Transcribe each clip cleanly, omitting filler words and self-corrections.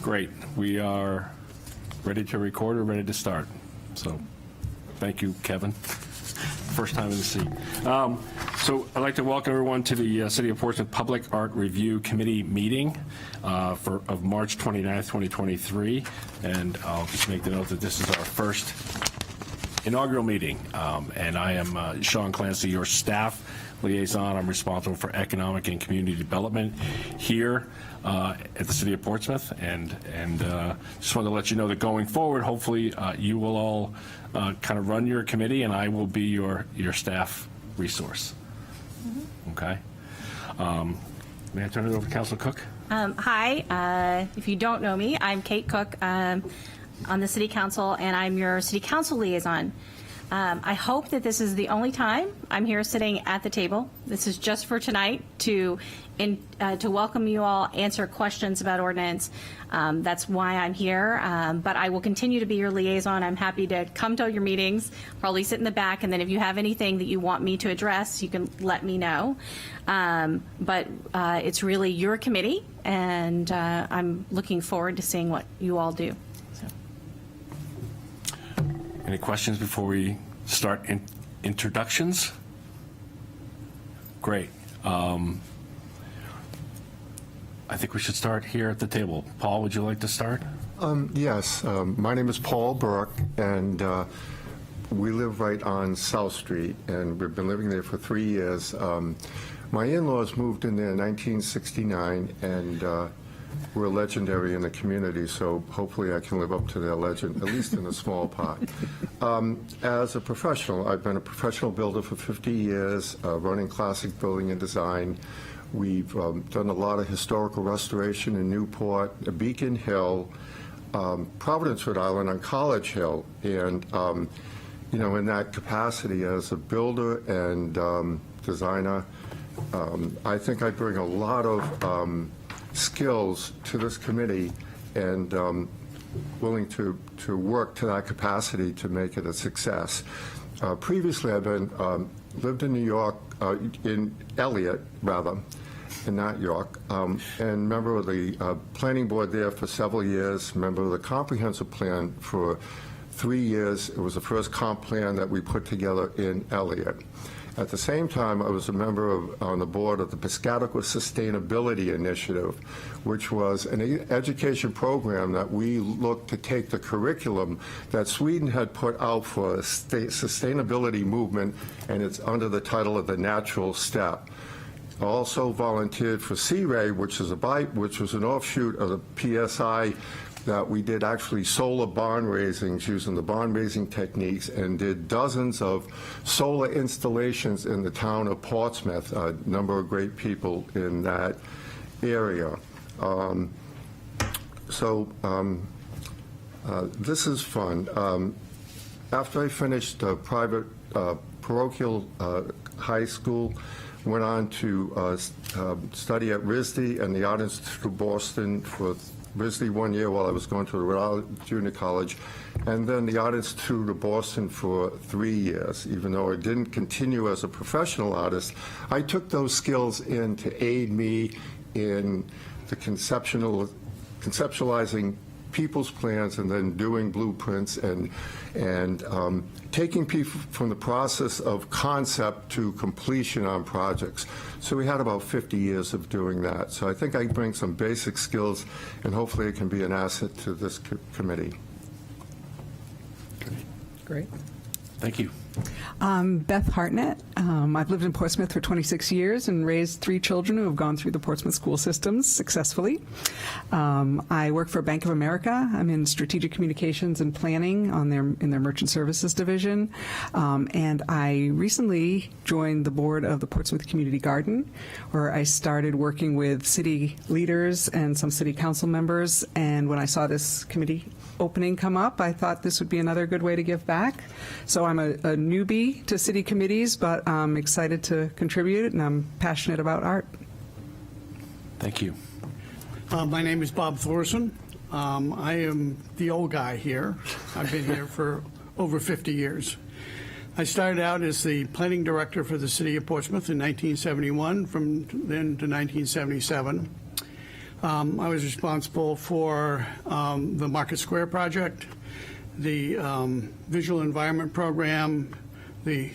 Great. We are ready to record or ready to start. So thank you, Kevin. First time in the seat. So I'd like to welcome everyone to the City of Portsmouth Public Art Review Committee meeting of March 29th, 2023. And I'll just make the note that this is our first inaugural meeting. And I am Sean Clancy, your staff liaison. I'm responsible for economic and community development here at the City of Portsmouth, and just wanted to let you know that going forward, hopefully you will all kind of run your committee, and I will be your staff resource. Okay. May I turn it over to Councilor Cook? Hi. If you don't know me, I'm Kate Cook on the City Council, and I'm your City Council liaison. I hope that this is the only time I'm here sitting at the table. This is just for tonight to welcome you all, answer questions about ordinance. That's why I'm here. But I will continue to be your liaison. I'm happy to come to your meetings, probably sit in the back, and then if you have anything that you want me to address, you can let me know. But it's really your committee, and I'm looking forward to seeing what you all do. Any questions before we start introductions? Great. I think we should start here at the table. Paul, would you like to start? Yes. My name is Paul Burke, and we live right on South Street, and we've been living there for 3 years. My in-laws moved in there in 1969, and we're legendary in the community, so hopefully I can live up to their legend, at least in a small part. As a professional, I've been a professional builder for 50 years, running classic building and design. We've done a lot of historical restoration in Newport, Beacon Hill, Providence, Rhode Island on College Hill, and you know, in that capacity as a builder and designer, I think I bring a lot of skills to this committee, and willing to work to that capacity to make it a success. Previously, I've been lived in New York, in Elliott, rather, in not York, and member of the planning board there for several years, member of the comprehensive plan for 3 years. It was the first comp plan that we put together in Elliott. At the same time, I was a member on the board of the Piscataqua Sustainability Initiative, which was an education program that we looked to take the curriculum that Sweden had put out for a sustainability movement, and it's under the title of The Natural Step. I also volunteered for C-Ray, which was an offshoot of the PSI, that we did actually solar barn raisings using the barn raising techniques, and did dozens of solar installations in the town of Portsmouth, a number of great people in that area. This is fun. After I finished private parochial high school, went on to study at RISD and the Art Institute of Boston for RISD 1 year while I was going to the Rhode Island Junior College, and then the Art Institute of Boston for 3 years. Even though I didn't continue as a professional artist, I took those skills in to aid me in the conceptualizing people's plans, and then doing blueprints, and taking people from the process of concept to completion on projects. So we had about 50 years of doing that. So I think I bring some basic skills, and hopefully it can be an asset to this committee. Great. Thank you. Beth Hartnett. I've lived in Portsmouth for 26 years and raised 3 children who have gone through the Portsmouth school systems successfully. I work for Bank of America. I'm in strategic communications and planning in their merchant services division. And I recently joined the board of the Portsmouth Community Garden, where I started working with city leaders and some city council members. And when I saw this committee opening come up, I thought this would be another good way to give back. So I'm a newbie to city committees, but I'm excited to contribute, and I'm passionate about art. Thank you. My name is Bob Thorson. I am the old guy here. I've been here for over 50 years. I started out as the planning director for the city of Portsmouth in 1971, from then to 1977. I was responsible for the Market Square project, the visual environment program, the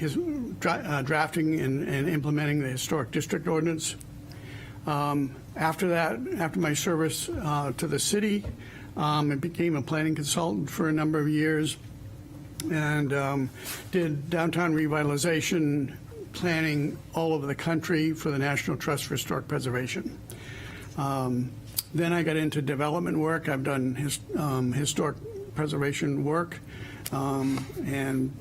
drafting and implementing the historic district ordinance. After that, after my service to the city, I became a planning consultant for a number of years and did downtown revitalization planning all over the country for the National Trust for Historic Preservation. Then I got into development work. I've done historic preservation work and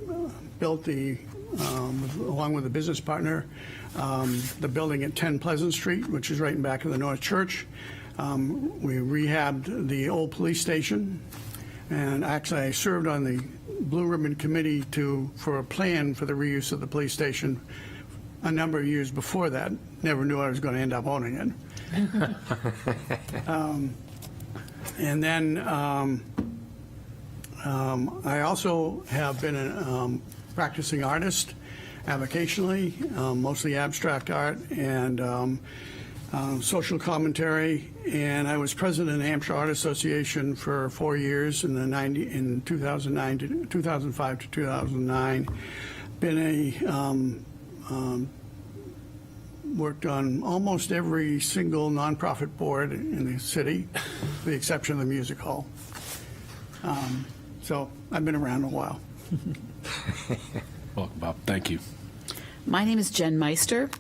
built along with a business partner, the building at 10 Pleasant Street, which is right in back of the North Church. We rehabbed the old police station, and actually I served on the Blue Ribbon Committee for a plan for the reuse of the police station a number of years before that. Never knew I was going to end up owning it. And then I also have been a practicing artist avocationally, mostly abstract art and social commentary. And I was president of the Hampshire Art Association for 4 years in 2005 to 2009. Been worked on almost every single nonprofit board in the city, with the exception of the music hall. So I've been around a while. Welcome, Bob. Thank you. My name is Jen Meister.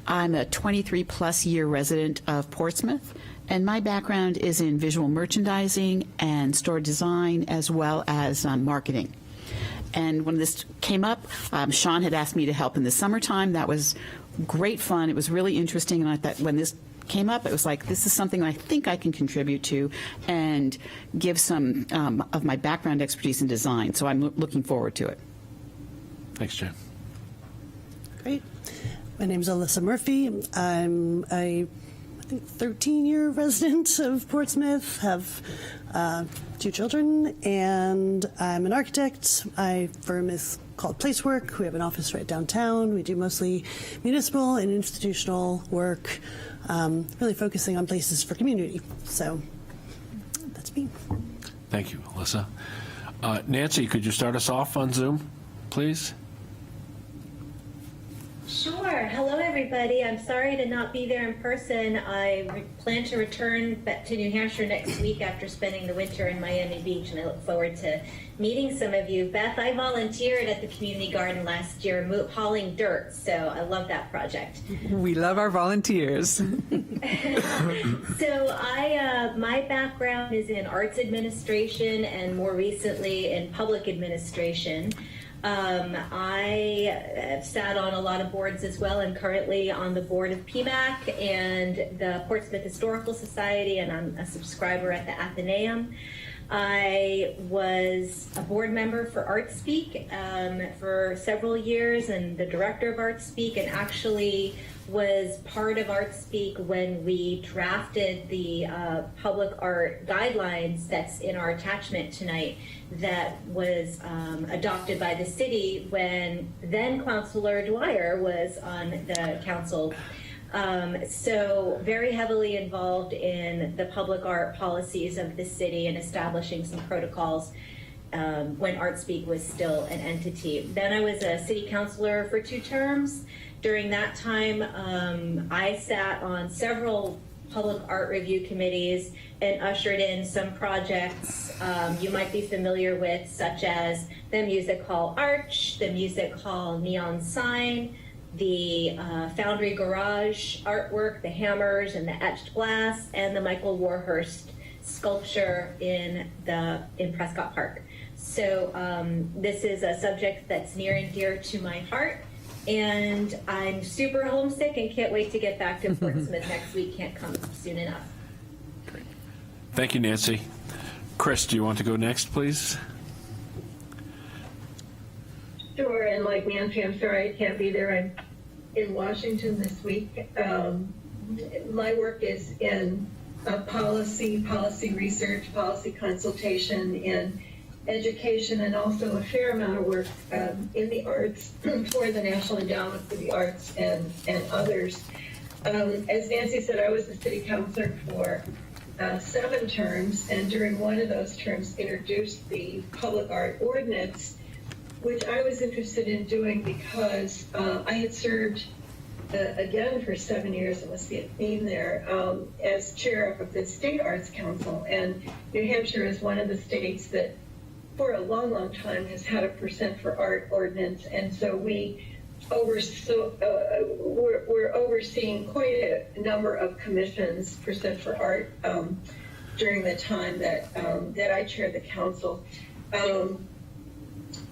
I'm a 23-plus year resident of Portsmouth, and my background is in visual merchandising and store design, as well as marketing. And when this came up, Sean had asked me to help in the summertime. That was great fun. It was really interesting, and I thought when this came up, it was like, this is something I think I can contribute to and give some of my background expertise in design. So I'm looking forward to it. Thanks, Jen. Great. My name is Alyssa Murphy. I'm a, I think, 13-year resident of Portsmouth, have 2 children, and I'm an architect. My firm is called Placework. We have an office right downtown. We do mostly municipal and institutional work, really focusing on places for community. So that's me. Thank you, Alyssa. Nancy, could you start us off on Zoom, please? Sure. Hello, everybody. I'm sorry to not be there in person. I plan to return back to New Hampshire next week after spending the winter in Miami Beach, and I look forward to meeting some of you. Beth, I volunteered at the community garden last year hauling dirt, so I love that project. We love our volunteers. So my background is in arts administration and more recently in public administration. I have sat on a lot of boards as well. I'm currently on the board of PMAC and the Portsmouth Historical Society, and I'm a subscriber at the Athenaeum. I was a board member for ArtSpeak for several years and the director of ArtSpeak, and actually was part of ArtSpeak when we drafted the public art guidelines that's in our attachment tonight that was adopted by the city when then Councilor Dwyer was on the council. So very heavily involved in the public art policies of the city and establishing some protocols when ArtSpeak was still an entity. Then I was a city councilor for 2 terms. During that time, I sat on several public art review committees and ushered in some projects you might be familiar with, such as the Music Hall Arch, the Music Hall Neon Sign, the Foundry Garage artwork, the hammers and the etched glass, and the Michael Warhurst sculpture in Prescott Park. So this is a subject that's near and dear to my heart, and I'm super homesick and can't wait to get back to Portsmouth next week. Can't come soon enough. Great. Thank you, Nancy. Chris, do you want to go next, please? Sure, and like Nancy, I'm sorry I can't be there. I'm in Washington this week. My work is in policy research, policy consultation, in education, and also a fair amount of work in the arts for the National Endowment for the Arts and others. As Nancy said, I was the city councilor for 7 terms, and during one of those terms introduced the public art ordinance, which I was interested in doing because I had served again for 7 years, it must be a theme there, as chair of the State Arts Council. And New Hampshire is one of the states that for a long, long time has had a percent for art ordinance. And so we're overseeing quite a number of commissions, percent for art, during the time that I chaired the council.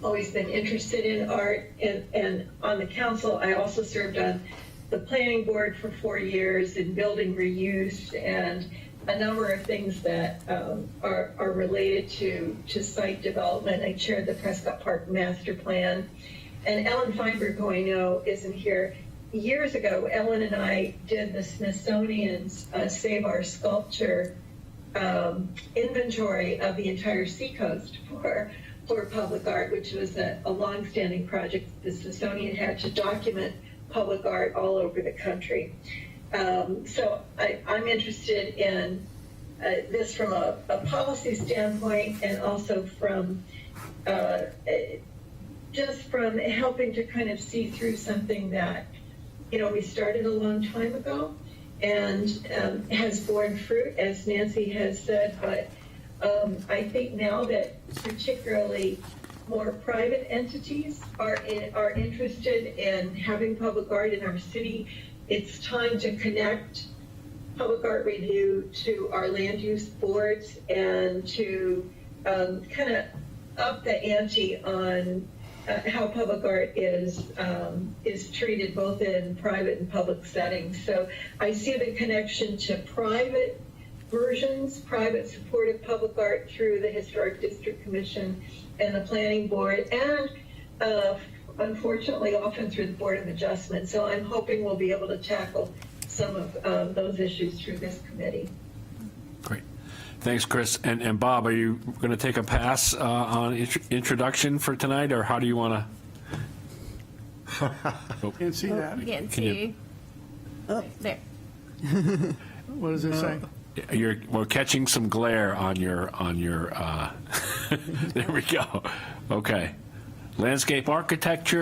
Always been interested in art, and on the council, I also served on the planning board for 4 years in building reuse and a number of things that are related to site development. I chaired the Prescott Park Master Plan. And Ellen Feinberg, who I know isn't here, years ago, Ellen and I did the Smithsonian's Save Our Sculpture inventory of the entire seacoast for public art, which was a longstanding project the Smithsonian had to document public art all over the country. So I'm interested in this from a policy standpoint, and also from just from helping to kind of see through something that, we started a long time ago and has borne fruit, as Nancy has said. But I think now that particularly more private entities are interested in having public art in our city, it's time to connect public art review to our land use boards and to kind of up the ante on how public art is treated both in private and public settings. So I see the connection to private versions, private supportive public art through the Historic District Commission and the Planning Board, and unfortunately often through the Board of Adjustment. So I'm hoping we'll be able to tackle some of those issues through this committee. Great. Thanks, Chris. And Bob, are you going to take a pass on introduction for tonight, or how do you want to? Can't see that. You can't Can you- see. There. What does it say? We're catching some glare on your there we go. Okay. Landscape architect,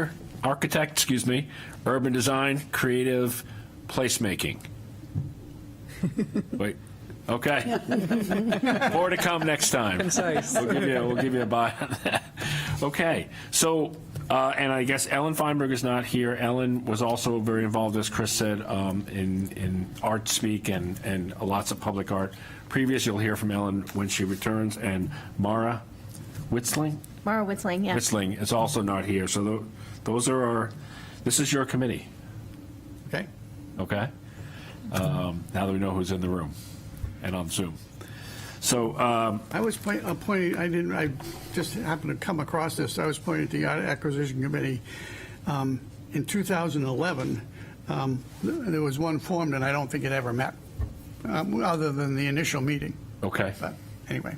urban design, creative placemaking. Wait. Okay. More to come next time. Concise. We'll give you a bye on that. Okay. So, and I guess Ellen Feinberg is not here. Ellen was also very involved, as Chris said, in Art Speak and lots of public art. Previous, you'll hear from Ellen when she returns, and Mara Witzling? Mara Witzling, yeah. Witzling is also not here. So those are this is your committee. Okay. Okay? Now that we know who's in the room and on Zoom. So, I was appointed, I just happened to come across this. I was appointed to the Art Acquisition Committee in 2011. There was one formed, and I don't think it ever met, other than the initial meeting. okay. But anyway.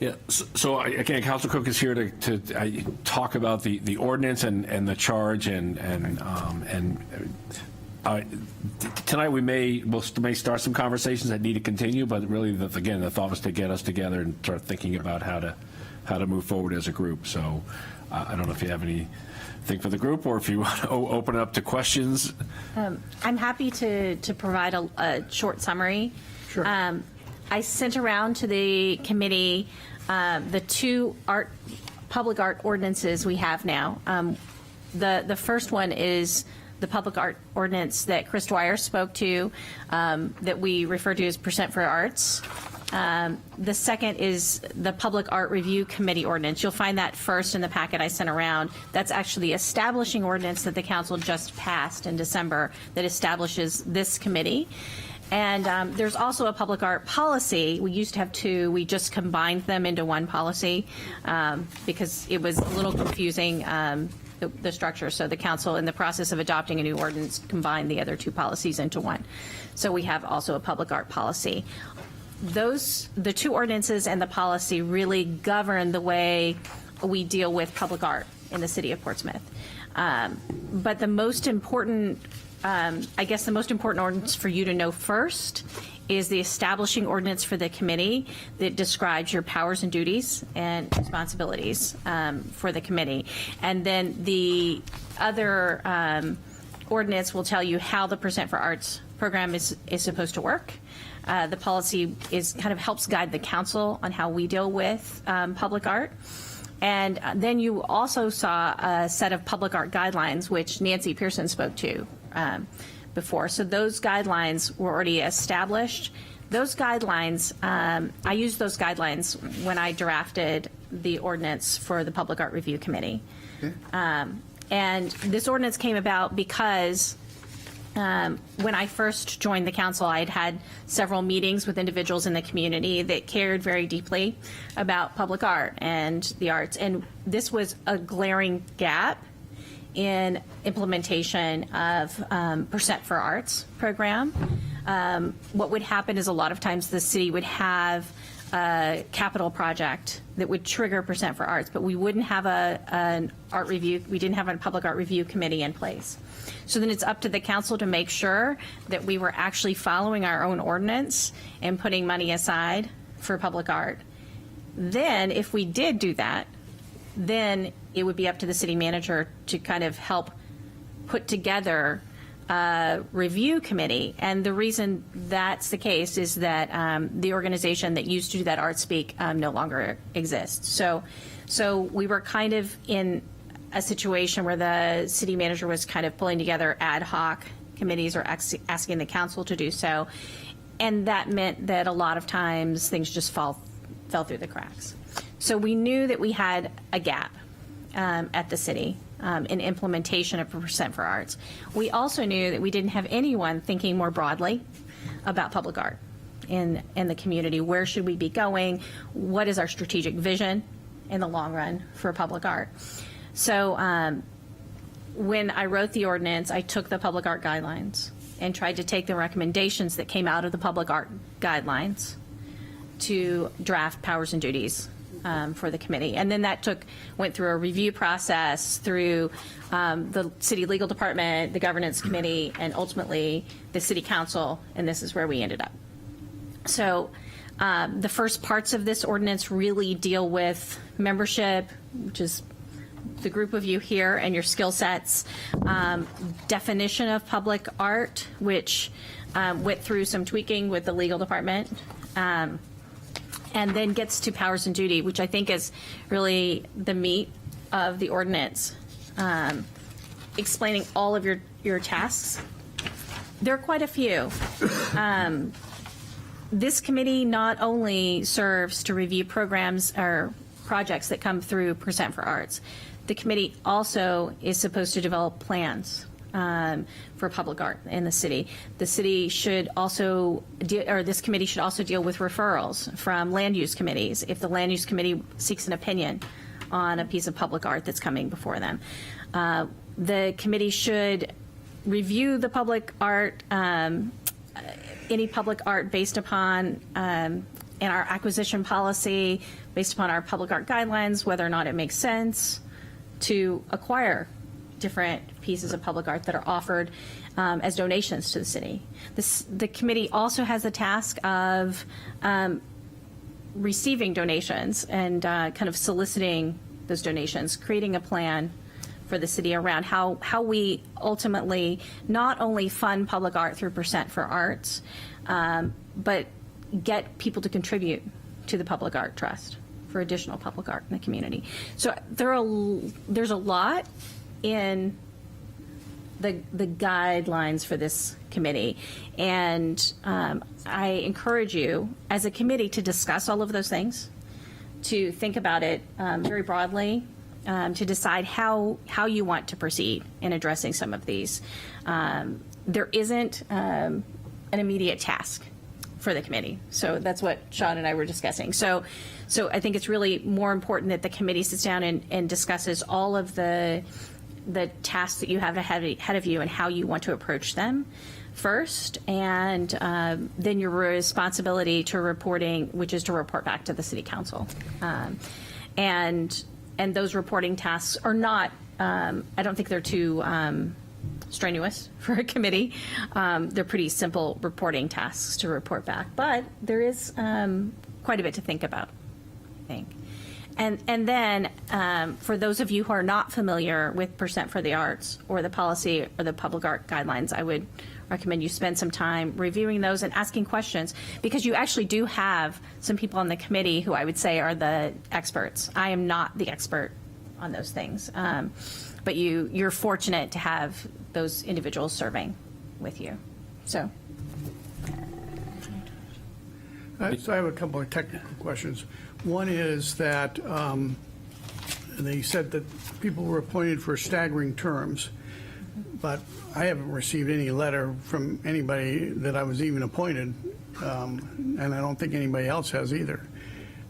Yeah, so again, Councilor Cook is here to talk about the ordinance and the charge and tonight we may start some conversations that need to continue, but really again the thought was to get us together and start thinking about how to move forward as a group. So I don't know if you have anything for the group, or if you want to open it up to questions. I'm happy to provide a short summary. Sure. I sent around to the committee the two public art ordinances we have now. The first one is the public art ordinance that Chris Dwyer spoke to, that we refer to as Percent for Arts. The second is the Public Art Review Committee ordinance. You'll find that first in the packet I sent around. That's actually the establishing ordinance that the council just passed in December that establishes this committee. And there's also a public art policy. We used to have two. We just combined them into one policy because it was a little confusing, the structure. So the council, in the process of adopting a new ordinance, combined the other two policies into one. So we have also a public art policy. The two ordinances and the policy really govern the way we deal with public art in the city of Portsmouth. But the most important, I guess the most important ordinance for you to know first is the establishing ordinance for the committee that describes your powers and duties and responsibilities for the committee. And then the other ordinance will tell you how the Percent for Arts program is supposed to work. The policy kind of helps guide the council on how we deal with public art. And then you also saw a set of public art guidelines, which Nancy Pearson spoke to before. So those guidelines were already established. Those guidelines, I used those guidelines when I drafted the ordinance for the Public Art Review Committee. And this ordinance came about because when I first joined the council, I had had several meetings with individuals in the community that cared very deeply about public art and the arts. And this was a glaring gap in implementation of Percent for Arts program. What would happen is a lot of times the city would have a capital project that would trigger Percent for Arts, but we wouldn't have an art review. We didn't have a public art review committee in place. So then it's up to the council to make sure that we were actually following our own ordinance and putting money aside for public art. Then, if we did do that, then it would be up to the city manager to kind of help put together a review committee. And the reason that's the case is that the organization that used to do that, ArtSpeak, no longer exists. So we were kind of in a situation where the city manager was kind of pulling together ad hoc committees or asking the council to do so. And that meant that a lot of times things just fell through the cracks. So we knew that we had a gap at the city in implementation of Percent for Arts. We also knew that we didn't have anyone thinking more broadly about public art in the community. Where should we be going? What is our strategic vision in the long run for public art? So when I wrote the ordinance, I took the public art guidelines and tried to take the recommendations that came out of the public art guidelines to draft powers and duties for the committee. And then that went through a review process through the city legal department, the governance committee, and ultimately the city council, and this is where we ended up. So the first parts of this ordinance really deal with membership, which is the group of you here and your skill sets, definition of public art, which went through some tweaking with the legal department, and then gets to powers and duty, which I think is really the meat of the ordinance, explaining all of your tasks. There are quite a few. This committee not only serves to review programs or projects that come through Percent for Arts, the committee also is supposed to develop plans for public art in the city. The city should also, this committee should also deal with referrals from land use committees if the land use committee seeks an opinion on a piece of public art that's coming before them. The committee should review the public art, any public art based upon in our acquisition policy, based upon our public art guidelines, whether or not it makes sense to acquire different pieces of public art that are offered as donations to the city. The committee also has the task of receiving donations and kind of soliciting those donations, creating a plan for the city around how we ultimately not only fund public art through Percent for Arts, but get people to contribute to the Public Art Trust for additional public art in the community. So there's a lot in the guidelines for this committee, and I encourage you as a committee to discuss all of those things, to think about it very broadly, to decide how you want to proceed in addressing some of these. There isn't an immediate task for the committee. So that's what Sean and I were discussing. So I think it's really more important that the committee sits down and discusses all of the tasks that you have ahead of you and how you want to approach them first, and then your responsibility to reporting, which is to report back to the city council. And those reporting tasks are not I don't think they're too strenuous for a committee. They're pretty simple reporting tasks to report back, but there is quite a bit to think about, I think. And then for those of you who are not familiar with Percent for the Arts or the policy or the public art guidelines, I would recommend you spend some time reviewing those and asking questions, because you actually do have some people on the committee who I would say are the experts. I am not the expert on those things, but you're fortunate to have those individuals serving with you. So. So I have a couple of technical questions. One is that they said that people were appointed for staggering terms, but I haven't received any letter from anybody that I was even appointed, and I don't think anybody else has either.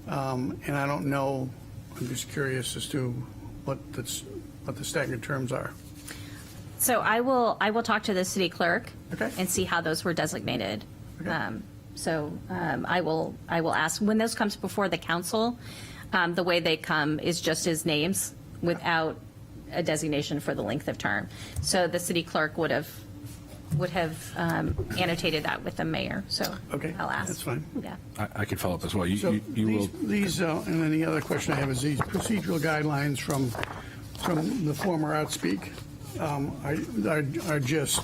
And I don't know, I'm just curious as to what the staggered terms are. So I will talk to the city clerk Okay. and see how those were designated. Okay. I will ask when those comes before the council. The way they come is just as names without a designation for the length of term. So the city clerk would have annotated that with the mayor. So Okay, I'll ask. that's fine. Yeah. I can follow up as well. So You will. these, and then the other question I have is these procedural guidelines from the former Outspeak are just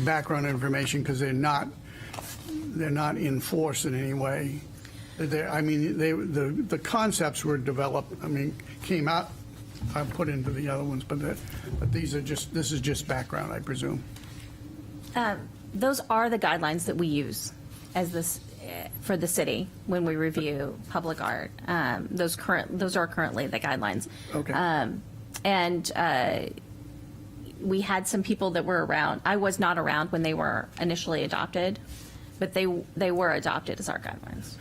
background information, because they're not enforced in any way. The concepts were developed, came out, put into the other ones, but this is just background, I presume. Those are the guidelines that we use as this for the city when we review public art. Those are currently the guidelines. Okay. We had some people that were around. I was not around when they were initially adopted, but they were adopted as our guidelines.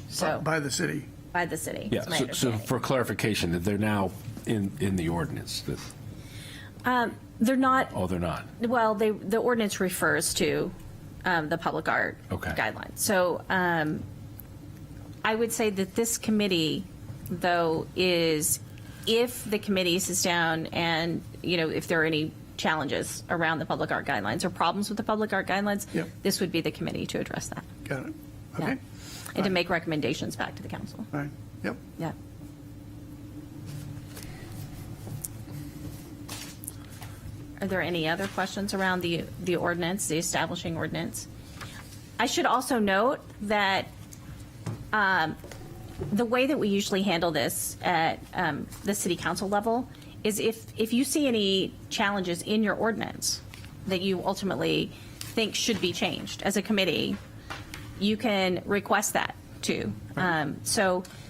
So By the city. by the city. Yeah, is my so understanding. for clarification, that they're now in the ordinance. They're not. Oh, they're not. Well, the ordinance refers to the public art Okay. guidelines. So I would say that this committee, though, is if the committee sits down and, if there are any challenges around the public art guidelines or problems with the public art guidelines, Yep. this would be the committee to address that. Got it. Yeah. Okay. And to make recommendations back to the council. All right. Yep. Yeah. Are there any other questions around the ordinance, the establishing ordinance? I should also note that the way that we usually handle this at the city council level is if you see any challenges in your ordinance that you ultimately think should be changed as a committee, you can request that too.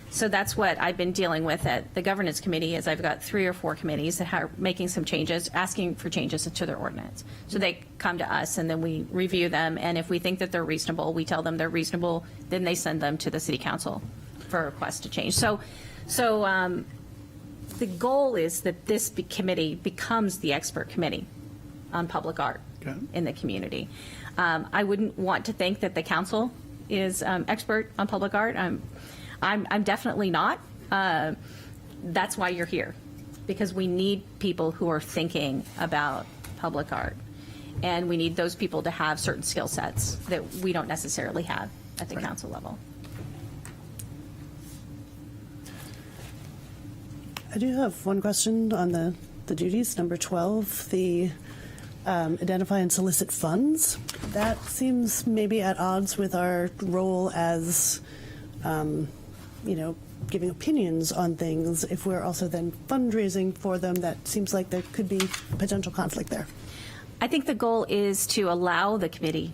So that's what I've been dealing with at the governance committee, is I've got 3 or 4 committees that are making some changes, asking for changes to their ordinance. So they come to us and then we review them, and if we think that they're reasonable, we tell them they're reasonable, then they send them to the city council for a request to change. So the goal is that this committee becomes the expert committee on public art Okay. in the community. I wouldn't want to think that the council is expert on public art. I'm definitely not. That's why you're here, because we need people who are thinking about public art, and we need those people to have certain skill sets that we don't necessarily have at the council level. I do have one question on the duties, number 12, the identify and solicit funds. That seems maybe at odds with our role as, giving opinions on things. If we're also then fundraising for them, that seems like there could be potential conflict there. I think the goal is to allow the committee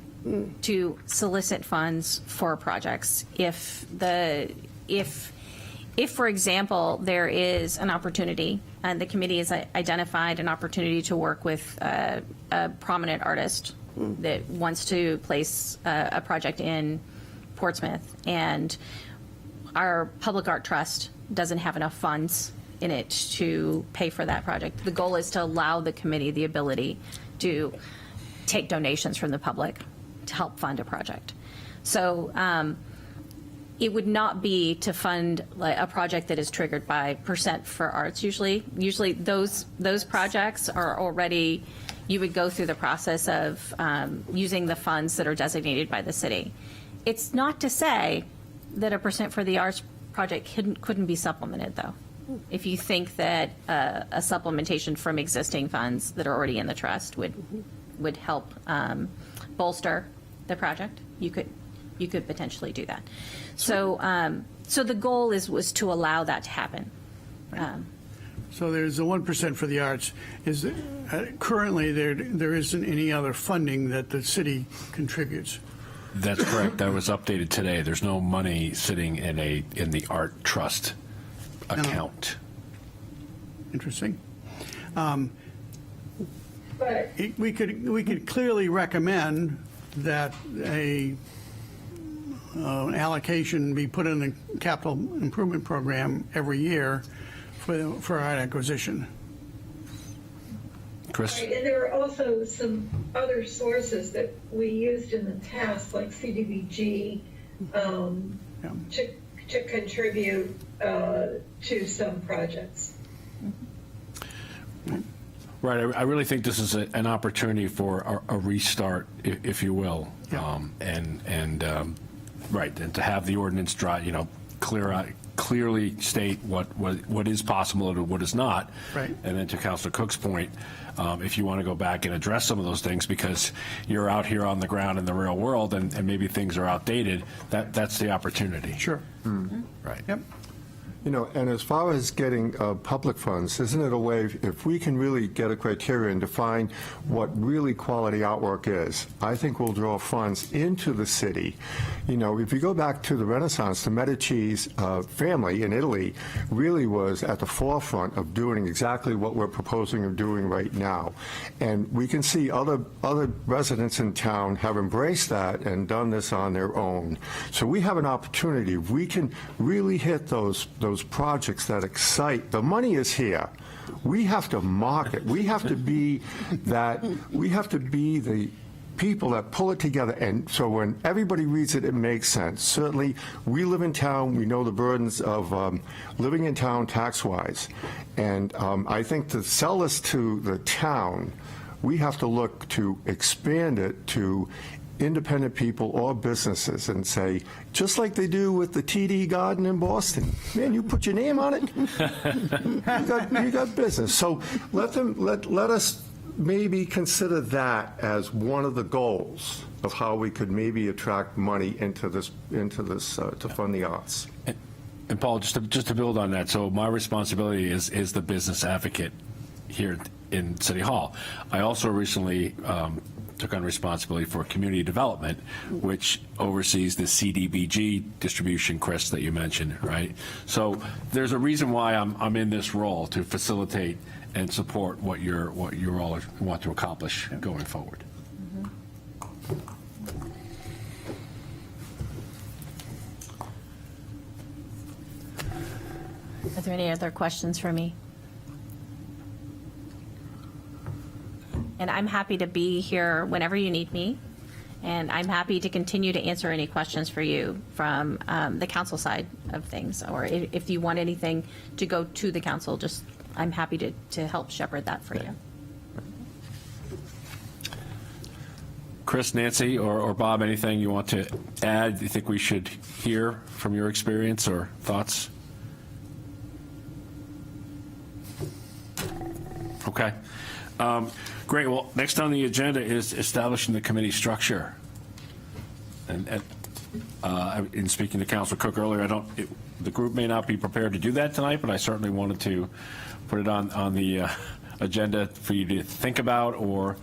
to solicit funds for projects if, for example, there is an opportunity and the committee has identified an opportunity to work with a prominent artist that wants to place a project in Portsmouth, and our public art trust doesn't have enough funds in it to pay for that project. The goal is to allow the committee the ability to take donations from the public to help fund a project. So it would not be to fund like a project that is triggered by percent for arts. Usually those projects are already, you would go through the process of using the funds that are designated by the city. It's not to say that a percent for the arts project couldn't be supplemented, though. If you think that a supplementation from existing funds that are already in the trust would help bolster the project, you could potentially do that. So so the goal was to allow that to happen. So there's the 1% for the arts. Is currently there isn't any other funding that the city contributes. That's correct. That was updated today. There's no money sitting in the art trust account. Interesting. But We could clearly recommend that an allocation be put in the capital improvement program every year for art acquisition. Chris? right, and there are also some other sources that we used in the past, like CDBG, to contribute to some projects. Right. I really think this is an opportunity for a restart, if you will. Yeah. Right, and to have the ordinance clearly state what is possible and what is not. Right. And then to Councilor Cook's point, if you want to go back and address some of those things because you're out here on the ground in the real world and maybe things are outdated, that's the opportunity. Sure. Right. Yep. You know, and as far as getting public funds, isn't it a way, if we can really get a criteria and define what really quality artwork is, I think we'll draw funds into the city. You know, if you go back to the Renaissance, the Medici's family in Italy really was at the forefront of doing exactly what we're proposing of doing right now. And we can see other residents in town have embraced that and done this on their own. So we have an opportunity. We can really hit those projects that excite. The money is here. We have to market. We have to be the people that pull it together. And so when everybody reads it, it makes sense. Certainly, we live in town. We know the burdens of living in town tax-wise. And I think to sell this to the town, we have to look to expand it to independent people or businesses and say, just like they do with the TD Garden in Boston, man, you put your name on it, you got business. So let us maybe consider that as one of the goals of how we could maybe attract money into this to fund the arts. And Paul, just to build on that, so my responsibility is the business advocate here in City Hall. I also recently took on responsibility for community development, which oversees the CDBG distribution, Chris, that you mentioned, right? So there's a reason why I'm in this role, to facilitate and support what you all want to accomplish going forward. Are there any other questions for me? And I'm happy to be here whenever you need me. And I'm happy to continue to answer any questions for you from the council side of things. Or if you want anything to go to the council, I'm happy to help shepherd that for you. Chris, Nancy, or Bob, anything you want to add you think we should hear from your experience or thoughts? Okay. Great. Well, next on the agenda is establishing the committee structure. And in speaking to Councilor Cook earlier, the group may not be prepared to do that tonight, but I certainly wanted to put it on the agenda for you to think about or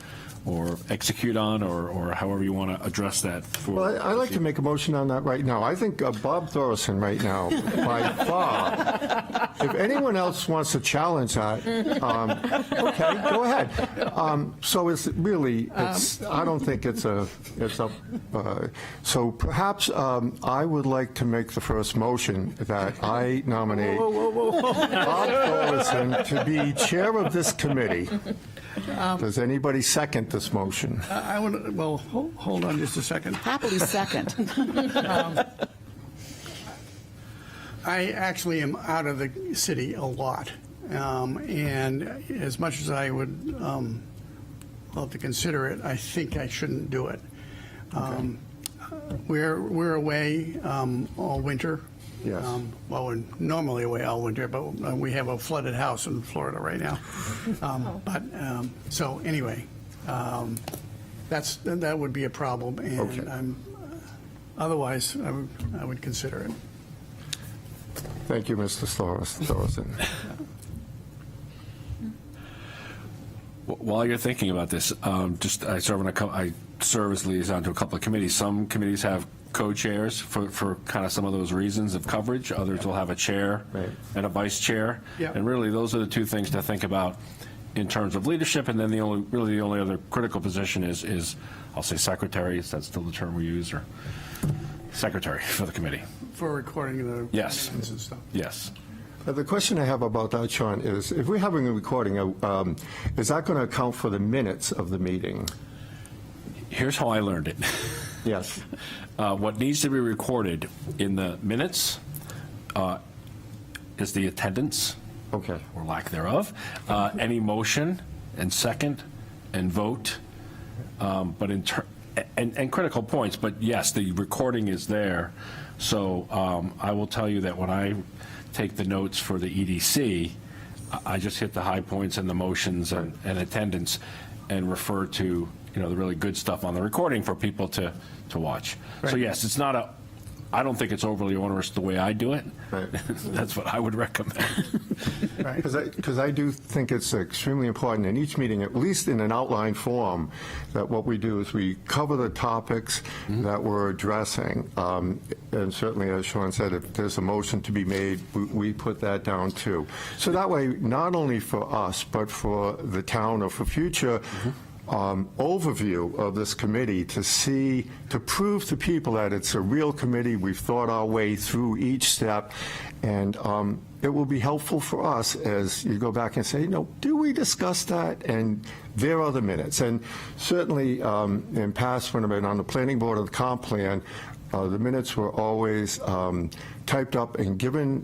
execute on, or however you want to address that. Well, I'd like to make a motion on that right now. I think Bob Thorson right now, by far, if anyone else wants to challenge that, okay, go ahead. So I don't think it's a, so perhaps I would like to make the first motion that I nominate Bob Thorson to be chair of this committee. Does anybody second this motion? I want to, hold on just a second. Happily second. I actually am out of the city a lot. And as much as I would love to consider it, I think I shouldn't do it. We're away all winter. Yes. Well, we're normally away all winter, but we have a flooded house in Florida right now. So anyway, that would be a problem, and Okay. Otherwise I would consider it. Thank you, Mr. Thorson. While you're thinking about this, I serve as liaison to a couple of committees. Some committees have co-chairs for kind of some of those reasons of coverage. Others will have a chair Right. and a vice chair. Yeah. And really, those are the two things to think about in terms of leadership. And then the only other critical position is I'll say secretary. Is that still the term we use, or secretary for the committee? For recording the Yes. minutes and stuff. Yes. The question I have about that, Sean, is if we're having a recording, is that going to account for the minutes of the meeting? Here's how I learned it. Yes. What needs to be recorded in the minutes is the attendance, Okay. or lack thereof, any motion and second and vote, but and critical points. But yes, the recording is there. So I will tell you that when I take the notes for the EDC, I just hit the high points and the motions and attendance, and refer to the really good stuff on the recording for people to watch. So yes, it's not I don't think it's overly onerous the way I do it. Right. That's what I would recommend. Right. Because I do think it's extremely important in each meeting, at least in an outline form, that what we do is we cover the topics that we're addressing. And certainly, as Sean said, if there's a motion to be made, we put that down too. So that way, not only for us, but for the town or for future overview of this committee, to prove to people that it's a real committee, we've thought our way through each step, and it will be helpful for us as you go back and say, do we discuss that? And there are the minutes. And certainly in past, when I've been on the planning board of the comp plan, the minutes were always typed up and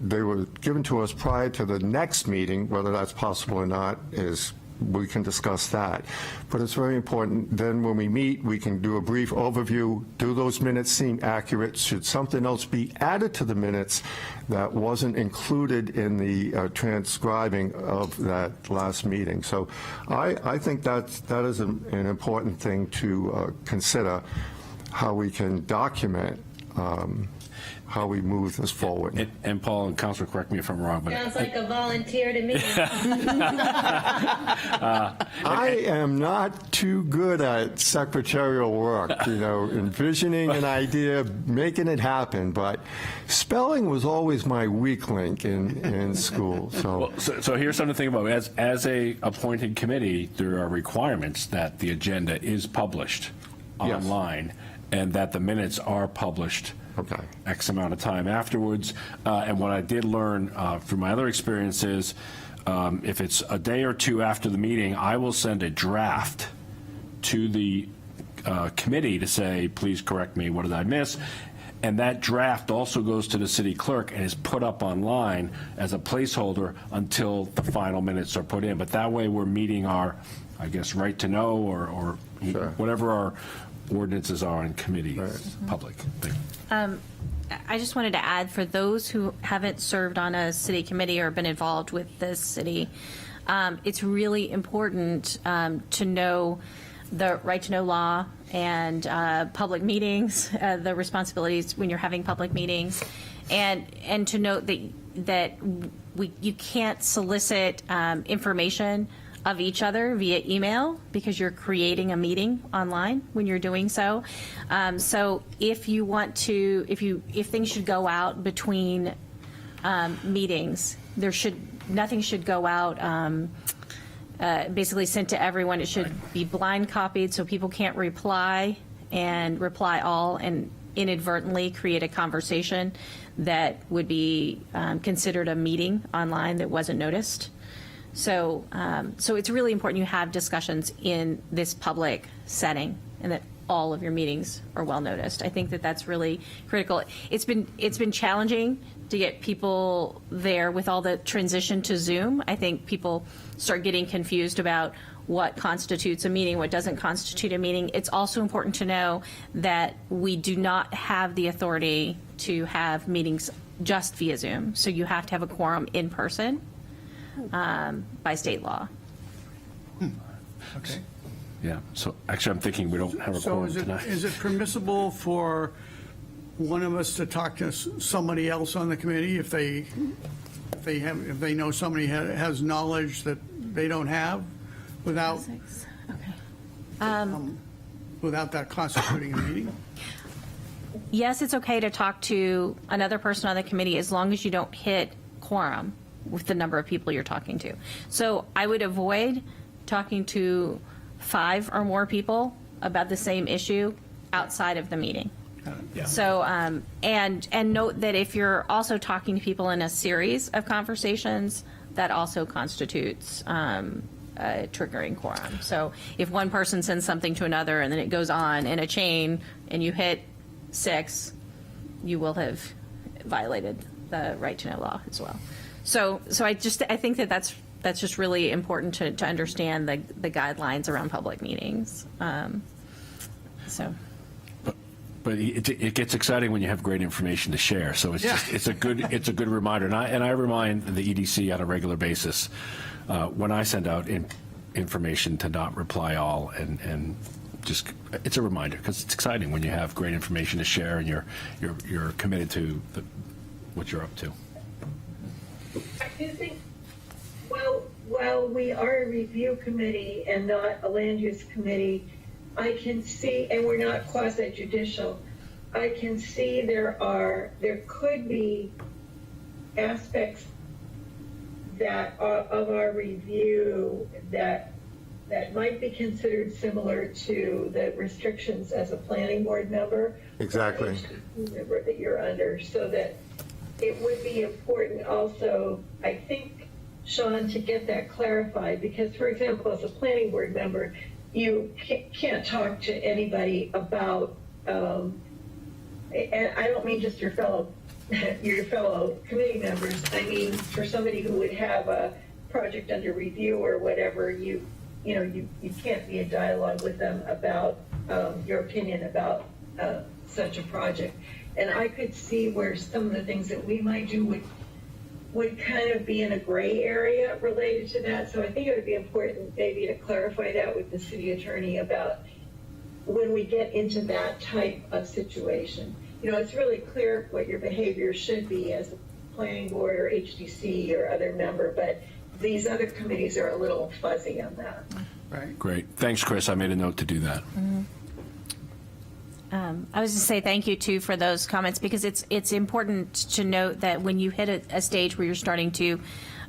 they were given to us prior to the next meeting. Whether that's possible or not we can discuss that. But it's very important. Then when we meet, we can do a brief overview. Do those minutes seem accurate? Should something else be added to the minutes that wasn't included in the transcribing of that last meeting? So I think that is an important thing to consider, how we can document how we move this forward. And Paul and Counselor, correct me if I'm wrong, but Sounds like a volunteer to me. I am not too good at secretarial work, envisioning an idea, making it happen, but spelling was always my weak link in school. So here's something to think about. As a appointed committee, there are requirements that the agenda is published online, and that the minutes are published X amount of time afterwards. And what I did learn through my other experiences, if it's a day or two after the meeting, I will send a draft to the committee to say, please correct me, what did I miss? And that draft also goes to the city clerk and is put up online as a placeholder until the final minutes are put in. But that way we're meeting our, I guess, right to know or whatever our ordinances are in committee public thing. I just wanted to add, for those who haven't served on a city committee or been involved with this city, it's really important to know the right to know law and public meetings, the responsibilities when you're having public meetings, and to note that you can't solicit information of each other via email, because you're creating a meeting online when you're doing so. So if you want to, if things should go out between meetings, nothing should go out basically sent to everyone. It should be blind copied so people can't reply all and inadvertently create a conversation that would be considered a meeting online that wasn't noticed. So it's really important you have discussions in this public setting, and that all of your meetings are well noticed. I think that that's really critical. It's been challenging to get people there with all the transition to Zoom. I think people start getting confused about what constitutes a meeting, what doesn't constitute a meeting. It's also important to know that we do not have the authority to have meetings just via Zoom. So you have to have a quorum in person by state law. Okay. Yeah, so actually, I'm thinking we don't have a So quorum is tonight. it permissible for one of us to talk to somebody else on the committee if they know somebody has knowledge that they don't have without that constituting a meeting? Yes, it's okay to talk to another person on the committee as long as you don't hit quorum with the number of people you're talking to. So I would avoid talking to 5 or more people about the same issue outside of the meeting. So, and note that if you're also talking to people in a series of conversations, that also constitutes triggering quorum. So if one person sends something to another and then it goes on in a chain and you hit 6, you will have violated the right to know law as well. So I think that that's just really important to understand the guidelines around public meetings. But it gets exciting when you have great information to share. So it's a good reminder. And I remind the EDC on a regular basis when I send out information to not reply all, and just it's a reminder because it's exciting when you have great information to share and you're committed to what you're up to. I do think, while we are a review committee and not a land use committee, I can see, and we're not quasi-judicial, I can see there could be aspects that of our review that might be considered similar to the restrictions as a planning board member. Exactly. Or HDC member that you're under, so that it would be important also, I think, Sean, to get that clarified, because, for example, as a planning board member, you can't talk to anybody about, and I don't mean just your fellow committee members. I mean, for somebody who would have a project under review or whatever, you can't be in dialogue with them about your opinion about such a project. And I could see where some of the things that we might do would kind of be in a gray area related to that. So I think it would be important maybe to clarify that with the city attorney about when we get into that type of situation. It's really clear what your behavior should be as a planning board or HDC or other member, but these other committees are a little fuzzy on that. Right. Great. Thanks, Chris. I made a note to do that. I was to say thank you too for those comments, because it's important to note that when you hit a stage where you're starting to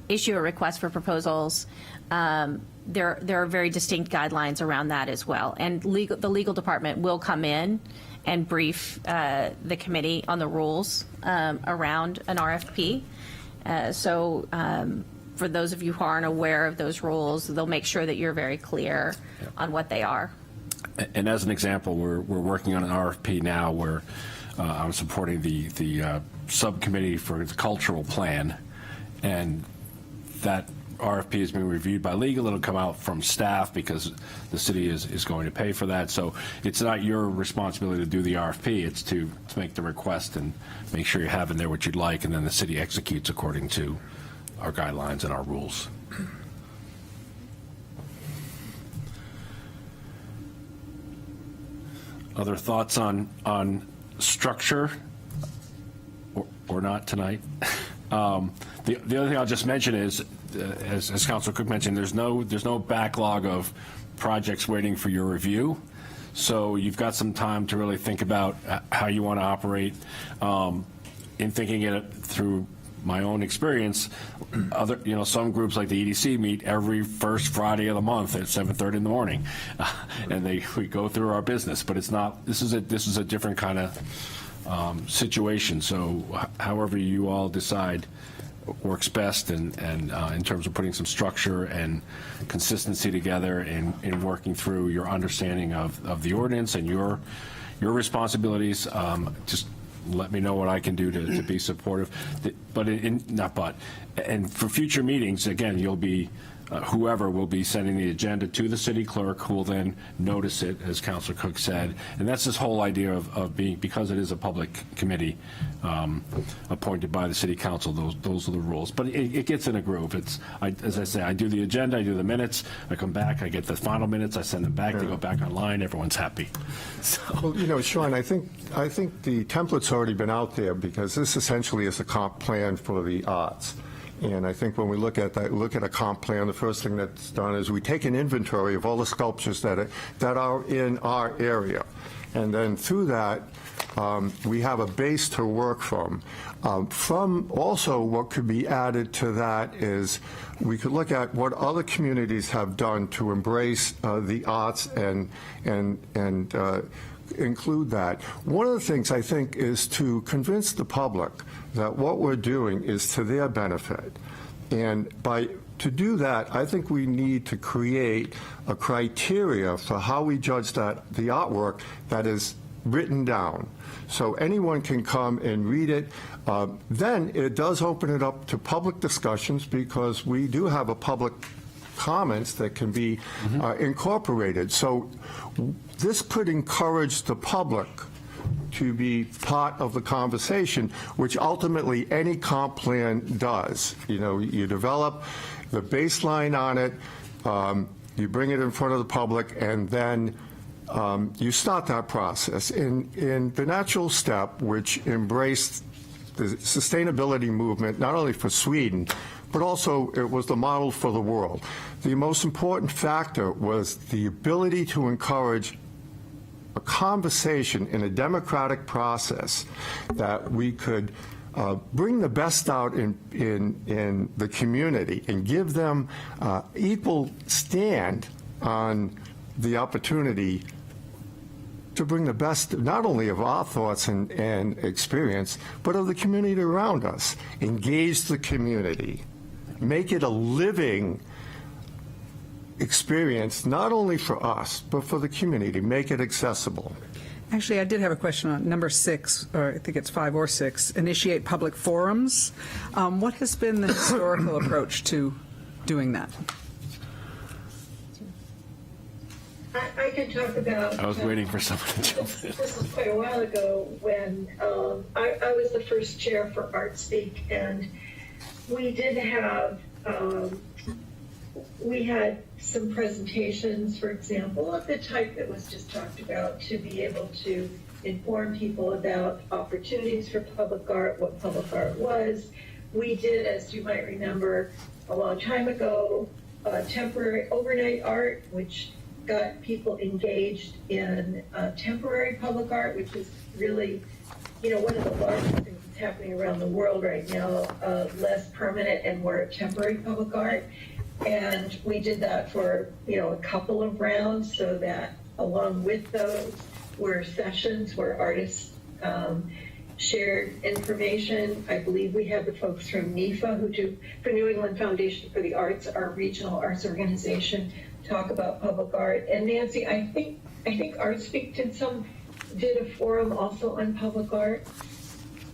issue a request for proposals, there are very distinct guidelines around that as well. And the legal department will come in and brief the committee on the rules around an RFP. So for those of you who aren't aware of those rules, they'll make sure that you're very clear on what they are. And as an example, we're working on an RFP now where I'm supporting the subcommittee for the cultural plan, and that RFP is being reviewed by legal. It'll come out from staff because the city is going to pay for that. So it's not your responsibility to do the RFP. It's to make the request and make sure you have in there what you'd like, and then the city executes according to our guidelines and our rules. Other thoughts on structure or not tonight? The other thing I'll just mention is, as Councilor Cook mentioned, there's no backlog of projects waiting for your review. So you've got some time to really think about how you want to operate. In thinking it through my own experience, some groups like the EDC meet every first Friday of the month at 7:30 in the morning, and we go through our business. But it's not. This is a different kind of situation. So however you all decide works best, and in terms of putting some structure and consistency together in working through your understanding of the ordinance and your responsibilities. Just let me know what I can do to be supportive. And for future meetings, again, you'll be, whoever will be sending the agenda to the city clerk, who will then notice it, as Councilor Cook said. And that's this whole idea of being, because it is a public committee appointed by the city council, those are the rules. But it gets in a groove. As I say, I do the agenda, I do the minutes, I come back, I get the final minutes, I send them back, they go back online, everyone's happy. So. Well, Sean, I think the template's already been out there, because this essentially is a comp plan for the arts. And I think when we look at a comp plan, the first thing that's done is we take an inventory of all the sculptures that are in our area. And then through that, we have a base to work from. From also, what could be added to that is we could look at what other communities have done to embrace the arts and include that. One of the things, I think, is to convince the public that what we're doing is to their benefit. And to do that, I think we need to create a criteria for how we judge the artwork that is written down, so anyone can come and read it. Then it does open it up to public discussions, because we do have a public comments that can be incorporated. So this could encourage the public to be part of the conversation, which ultimately any comp plan does. You develop the baseline on it, you bring it in front of the public, and then you start that process. In the natural step, which embraced the sustainability movement, not only for Sweden, but also it was the model for the world. The most important factor was the ability to encourage a conversation in a democratic process, that we could bring the best out in the community and give them equal stand on the opportunity to bring the best, not only of our thoughts and experience, but of the community around us. Engage the community. Make it a living experience, not only for us, but for the community. Make it accessible. Actually, I did have a question on number 6, or I think it's 5 or 6, initiate public forums. What has been the historical approach to doing that? I can talk about. I was waiting for someone to jump in. This was quite a while ago when I was the first chair for ArtSpeak, and we did have we had some presentations, for example, of the type that was just talked about, to be able to inform people about opportunities for public art, what public art was. We did, as you might remember, a long time ago, temporary overnight art, which got people engaged in temporary public art, which is really, one of the largest things that's happening around the world right now, less permanent and more temporary public art. And we did that for, a couple of rounds, so that along with those were sessions where artists shared information. I believe we have the folks from NEFA, who do, for New England Foundation for the Arts, our regional arts organization, talk about public art. And Nancy, I think ArtSpeak did a forum also on public art.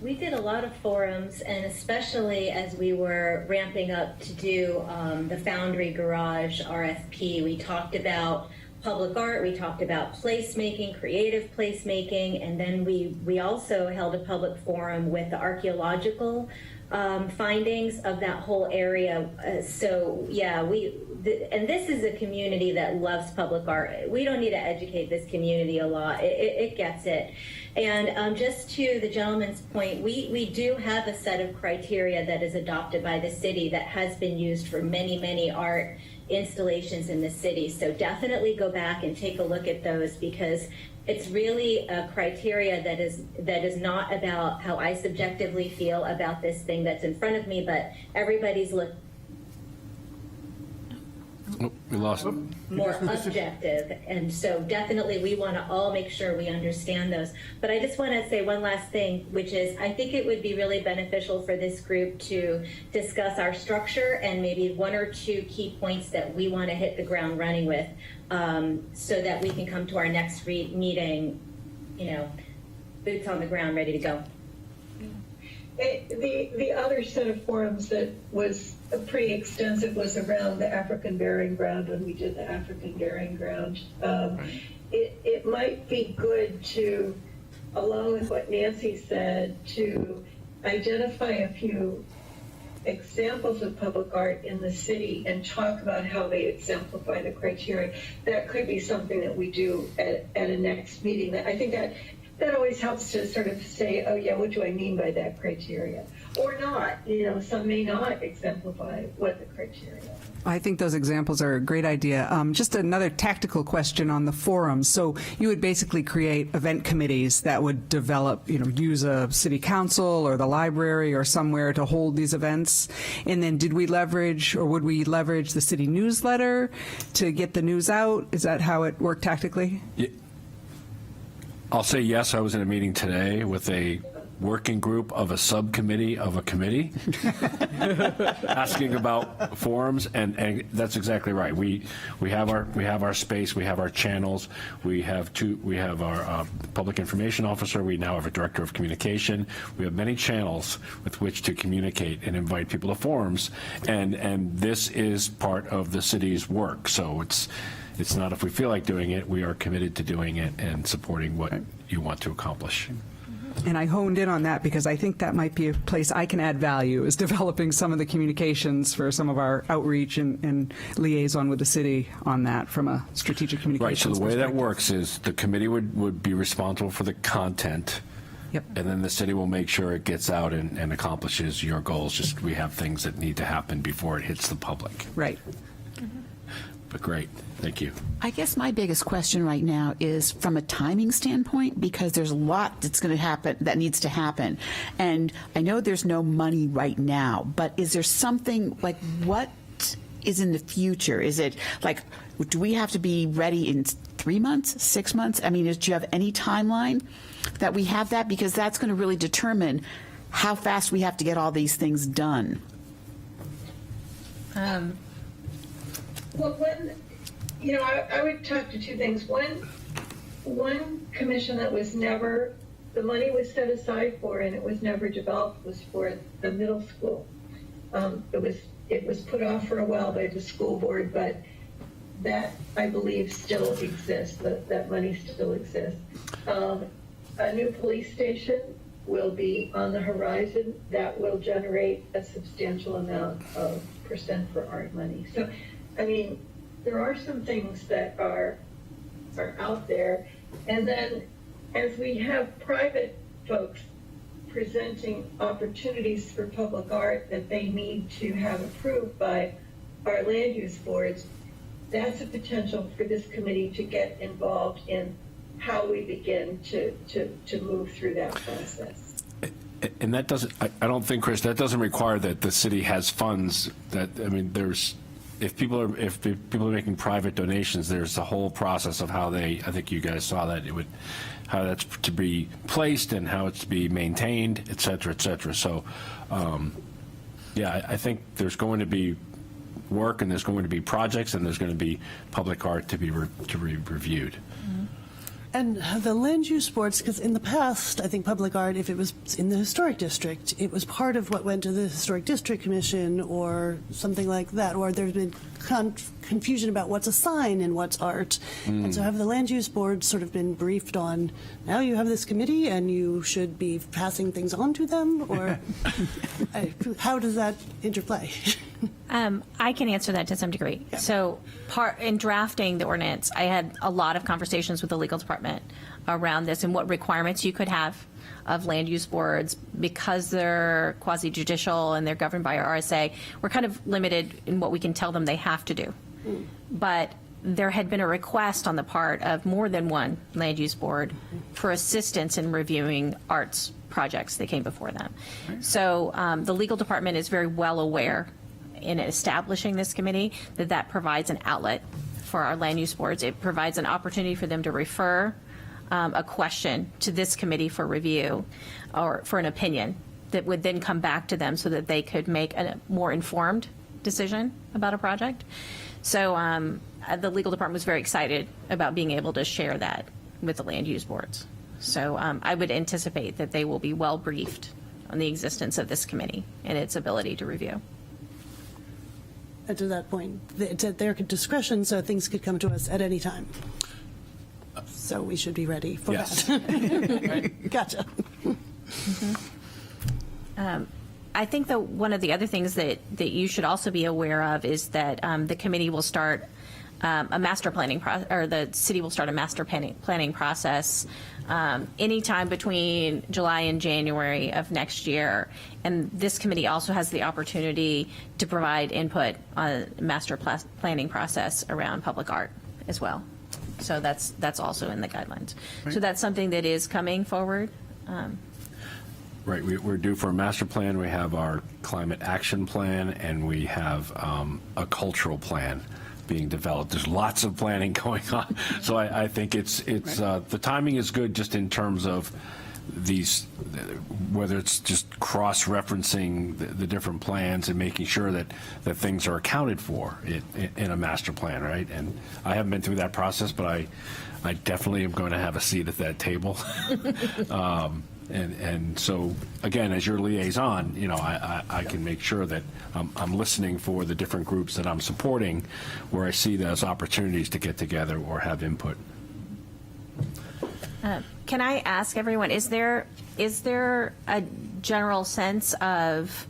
We did a lot of forums, and especially as we were ramping up to do the Foundry Garage RFP, we talked about public art, we talked about placemaking, creative placemaking, and then we also held a public forum with the archaeological findings of that whole area. So yeah, and this is a community that loves public art. We don't need to educate this community a lot. It gets it. And just to the gentleman's point, we do have a set of criteria that is adopted by the city that has been used for many, many art installations in the city. So definitely go back and take a look at those, because it's really a criteria that is not about how I subjectively feel about this thing that's in front of me, but everybody's Oh, we lost. more objective. And so definitely we want to all make sure we understand those. But I just want to say one last thing, which is I think it would be really beneficial for this group to discuss our structure and maybe 1 or 2 key points that we want to hit the ground running with, so that we can come to our next meeting, boots on the ground, ready to go. The other set of forums that was pretty extensive was around the African Burying Ground when we did the African Burying Ground. It might be good to, along with what Nancy said, to identify a few examples of public art in the city and talk about how they exemplify the criteria. That could be something that we do at a next meeting. I think that always helps to sort of say, oh yeah, what do I mean by that criteria? Or not, some may not exemplify what the criteria is. I think those examples are a great idea. Just another tactical question on the forums. So you would basically create event committees that would develop, use a city council or the library or somewhere to hold these events. And then would we leverage the city newsletter to get the news out? Is that how it worked tactically? I'll say yes. I was in a meeting today with a working group of a subcommittee of a committee asking about forums, and that's exactly right. We have our space, we have our channels, we have our public information officer, we now have a director of communication. We have many channels with which to communicate and invite people to forums, and this is part of the city's work. So it's not if we feel like doing it, we are committed to doing it and supporting what you want to accomplish. And I honed in on that because I think that might be a place I can add value, is developing some of the communications for some of our outreach and liaison with the city on that from a strategic communications Right, so the way that perspective. works is the committee would be responsible for the content. Yep. And then the city will make sure it gets out and accomplishes your goals. Just we have things that need to happen before it hits the public. Right. But great, thank you. I guess my biggest question right now is from a timing standpoint, because there's a lot that's going to happen, that needs to happen. And I know there's no money right now, but is there something, like, what is in the future? Is it like, do we have to be ready in 3 months, 6 months? I mean, do you have any timeline that we have that? Because that's going to really determine how fast we have to get all these things done. Well, I would talk to 2 things. One commission that was never, the money was set aside for and it was never developed, was for the middle school. It was put off for a while by the school board, but that, I believe, still exists. That money still exists. A new police station will be on the horizon. That will generate a substantial amount of percent for art money. So, I mean, there are some things that are out there. And then as we have private folks presenting opportunities for public art that they need to have approved by our land use boards, that's a potential for this committee to get involved in how we begin to move through that process. And that doesn't, I don't think, Chris, that doesn't require that the city has funds. That, I mean, if people are making private donations, there's a whole process of how I think you guys saw that, how that's to be placed and how it's to be maintained, et cetera, et cetera. So, yeah, I think there's going to be work and there's going to be projects and there's going to be public art to be reviewed. And the land use boards, because in the past, I think public art, if it was in the historic district, it was part of what went to the Historic District Commission or something like that, or there's been confusion about what's a sign and what's art. And so have the land use boards sort of been briefed on, now you have this committee and you should be passing things on to them, or how does that interplay? I can answer that to some degree. Yeah. So in drafting the ordinance, I had a lot of conversations with the legal department around this and what requirements you could have of land use boards. Because they're quasi-judicial and they're governed by our RSA, we're kind of limited in what we can tell them they have to do. But there had been a request on the part of more than one land use board for assistance in reviewing arts projects that came before them. So the legal department is very well aware in establishing this committee, that provides an outlet for our land use boards. It provides an opportunity for them to refer a question to this committee for review or for an opinion that would then come back to them so that they could make a more informed decision about a project. So the legal department was very excited about being able to share that with the land use boards. So I would anticipate that they will be well briefed on the existence of this committee and its ability to review. And to that point, it's at their discretion, so things could come to us at any time. So we should be ready for Yes. that. Gotcha. I think that one of the other things that you should also be aware of is that the committee will start a master planning process, or the city will start a master planning process anytime between July and January of next year. And this committee also has the opportunity to provide input on a master planning process around public art as well. So that's also in the guidelines. So that's something that is coming forward. Right, we're due for a master plan, we have our climate action plan, and we have a cultural plan being developed. There's lots of planning going on, so I think it's the timing is good just in terms of these, whether it's just cross-referencing the different plans and making sure that things are accounted for in a master plan, right? And I haven't been through that process, but I definitely am going to have a seat at that table. And so, again, as your liaison, you know, I can make sure that I'm listening for the different groups that I'm supporting where I see those opportunities to get together or have input. Can I ask everyone, is there a general sense of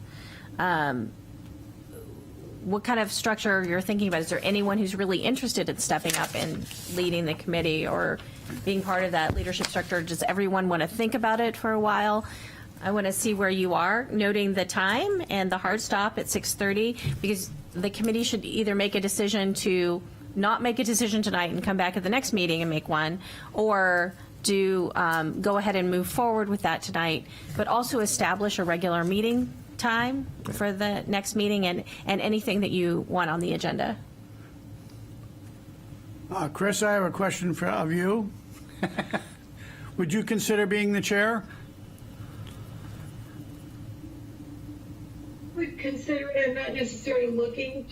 what kind of structure you're thinking about? Is there anyone who's really interested in stepping up and leading the committee or being part of that leadership structure? Does everyone want to think about it for a while? I want to see where you are, noting the time and the hard stop at 6:30, because the committee should either make a decision to not make a decision tonight and come back at the next meeting and make one, or do go ahead and move forward with that tonight, but also establish a regular meeting time for the next meeting and anything that you want on the agenda. Chris, I have a question of you. Would you consider being the chair? Would consider it. I'm not necessarily looking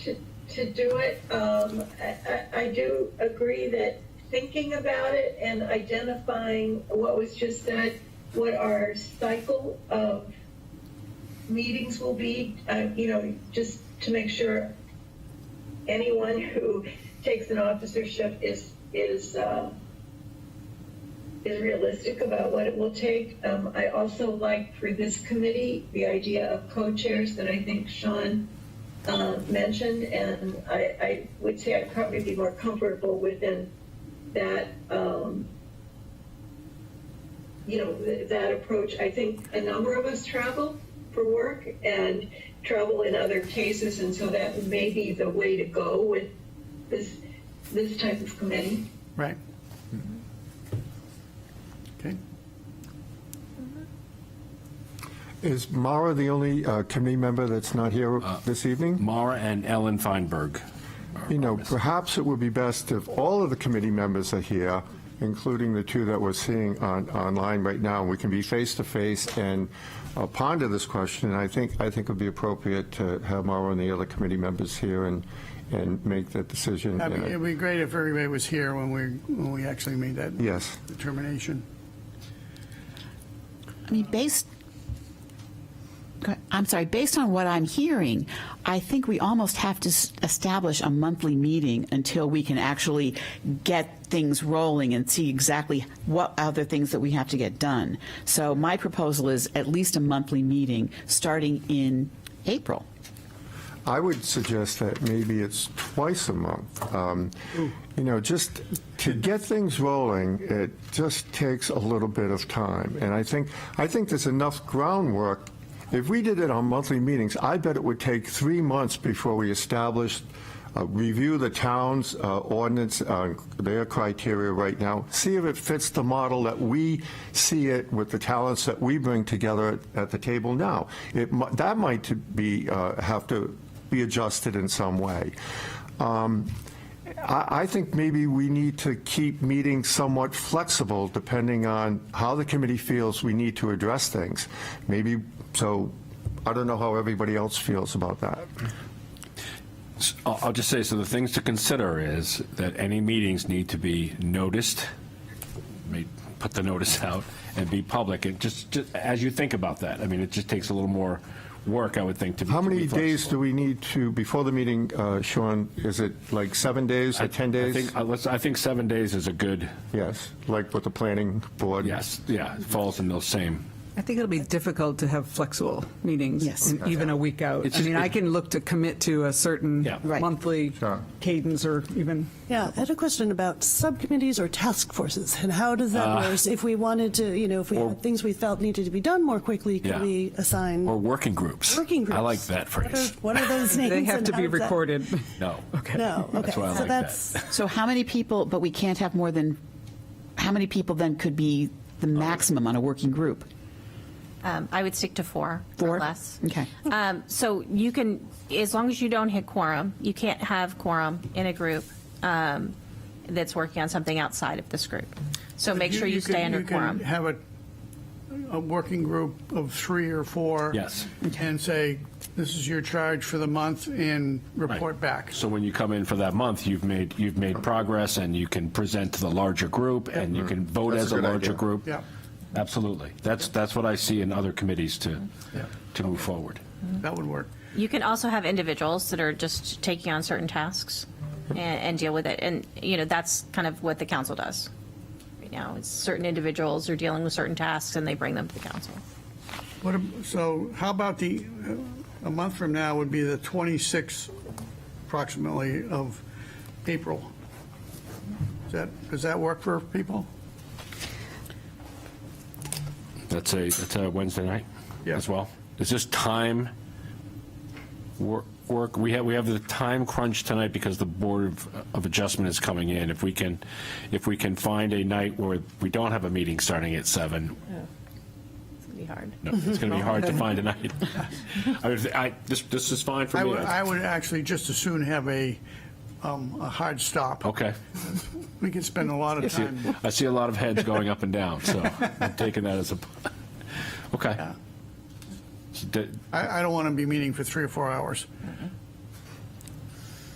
to do it. I do agree that thinking about it and identifying what was just said, what our cycle of meetings will be, just to make sure anyone who takes an officership is realistic about what it will take. I also like for this committee the idea of co-chairs that I think Sean mentioned, and I would say I'd probably be more comfortable within that, that approach. I think a number of us travel for work and travel in other cases, and so that may be the way to go with this type of committee. Right. Okay. Is Mara the only committee member that's not here this evening? Mara and Ellen Feinberg. You know, perhaps it would be best if all of the committee members are here, including the two that we're seeing online right now, and we can be face-to-face and ponder this question. And I think it would be appropriate to have Mara and the other committee members here and make that decision. It would be great if everybody was here when we actually made that Yes. determination. I mean, based on what I'm hearing, I think we almost have to establish a monthly meeting until we can actually get things rolling and see exactly what other things that we have to get done. So my proposal is at least a monthly meeting starting in April. I would suggest that maybe it's twice a month. Just to get things rolling, it just takes a little bit of time. And I think there's enough groundwork. If we did it on monthly meetings, I bet it would take 3 months before we established, review the town's ordinance, their criteria right now, see if it fits the model that we see it with the talents that we bring together at the table now. That might have to be adjusted in some way. I think maybe we need to keep meetings somewhat flexible depending on how the committee feels we need to address things. Maybe, so I don't know how everybody else feels about that. I'll just say, so the things to consider is that any meetings need to be noticed, put the notice out, and be public. And just as you think about that, I mean, it just takes a little more work, I would think, to be How many to be days flexible. do we need to, before the meeting, Sean, is it like 7 days or 10 days? I think 7 days is a good, Yes, like with the planning board? yes, yeah, it falls in those same. I think it'll be difficult to have flexible meetings, Yes. and even a week out. It's I mean, just- I can look to commit to a certain Yeah. Right. monthly Sure. cadence or even, Yeah, I had a question about subcommittees or task forces, and how does that work? If we wanted to, if we had things we felt needed to be done more quickly, could Yeah. we assign Or working groups. working groups? I like that phrase. What are those names? they have and to how be does that- recorded. No. No, okay. That's why I So like that's, So how many people, but we can't have more than, how many people then could be the maximum on a working group? I would stick to 4 or 4? less. Okay. So you can, as long as you don't hit quorum, you can't have quorum in a group that's working on something outside of this group. So make sure you stay under You quorum. can have a working group of 3 or 4. Yes. And say, this is your charge for the month, and report back. So when you come in for that month, you've made progress, and you can present to the larger group, and you can vote That's as a a good larger idea. group. Yeah. Absolutely. That's what I see in other committees to move forward. That would work. You can also have individuals that are just taking on certain tasks and deal with it. And, that's kind of what the council does. Right now, it's certain individuals are dealing with certain tasks and they bring them to the council. So how about a month from now would be the 26th approximately of April? Does that work for people? That's a Wednesday night Yeah. as well. Is this time work? We have the time crunch tonight because the Board of Adjustment is coming in. If we can find a night where we don't have a meeting starting at 7, It's going to be hard. no, it's going to be hard to find a night. This is fine for me. I would actually just as soon have a hard stop. Okay. We could spend a lot of time. I see a lot of heads going up and down, so I'm taking that as a, okay. Yeah. So I don't want to be meeting for 3 or 4 hours.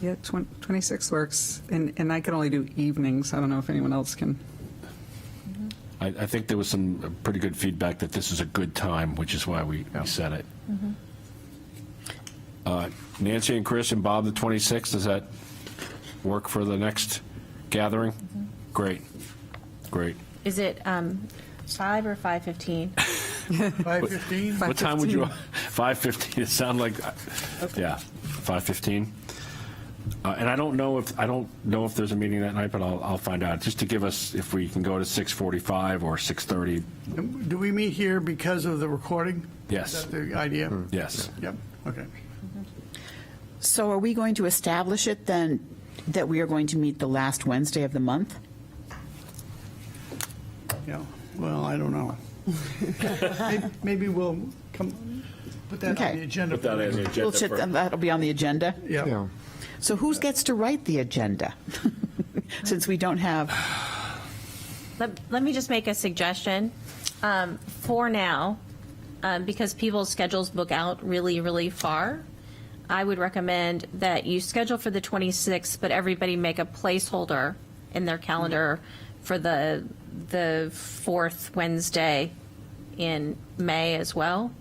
Yeah, 26 works, and I can only do evenings. I don't know if anyone else can. I think there was some pretty good feedback that this is a good time, which is why we said it. Nancy and Chris and Bob, the 26th, does that work for the next gathering? Great. Is it 5 or 5:15? 5:15? What time would you, 5:15, it sounded like, yeah, 5:15? And I don't know if there's a meeting that night, but I'll find out, just to give us, if we can go to 6:45 or 6:30. Do we meet here because of the recording? Yes. Is that the idea? Yes. Yep, okay. So are we going to establish it then that we are going to meet the last Wednesday of the month? Yeah, well, I don't know. Maybe we'll put that on Okay. the agenda. Put that as an We'll agenda check- for- That'll be on the agenda? Yeah. Yeah. So who gets to write the agenda? Since we don't have, Let me just make a suggestion. For now, because people's schedules book out really, really far, I would recommend that you schedule for the 26th, but everybody make a placeholder in their calendar for the fourth Wednesday in May as well,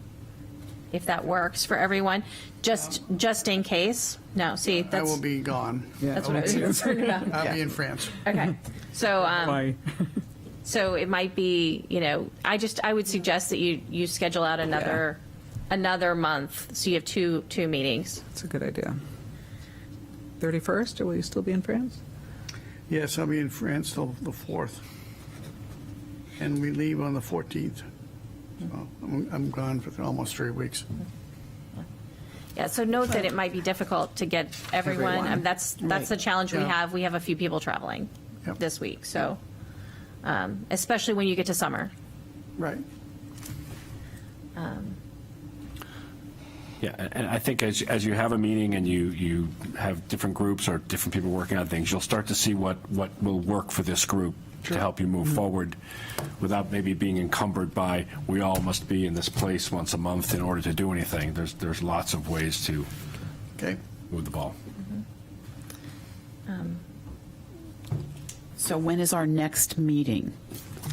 if that works for everyone, just in case. No, see, I that's, will be gone. that's what I was concerned about. I'll be in France. Okay, so, Why? so it might be, I would suggest that you schedule out another month, so you have two meetings. That's a good idea. 31st, or will you still be in France? Yes, I'll be in France till the 4th. And we leave on the 14th. So I'm gone for almost 3 weeks. Yeah, so note that it might be difficult to get everyone. That's Right. the challenge we Yeah. have. We have a few people traveling Yep. this week, so, especially when you get to summer. Right. Yeah, and I think as you have a meeting and you have different groups or different people working on things, you'll start to see what will work for this group to help you move forward without maybe being encumbered by, we all must be in this place once a month in order to do anything. There's lots of ways to Okay. move the ball. So when is our next meeting?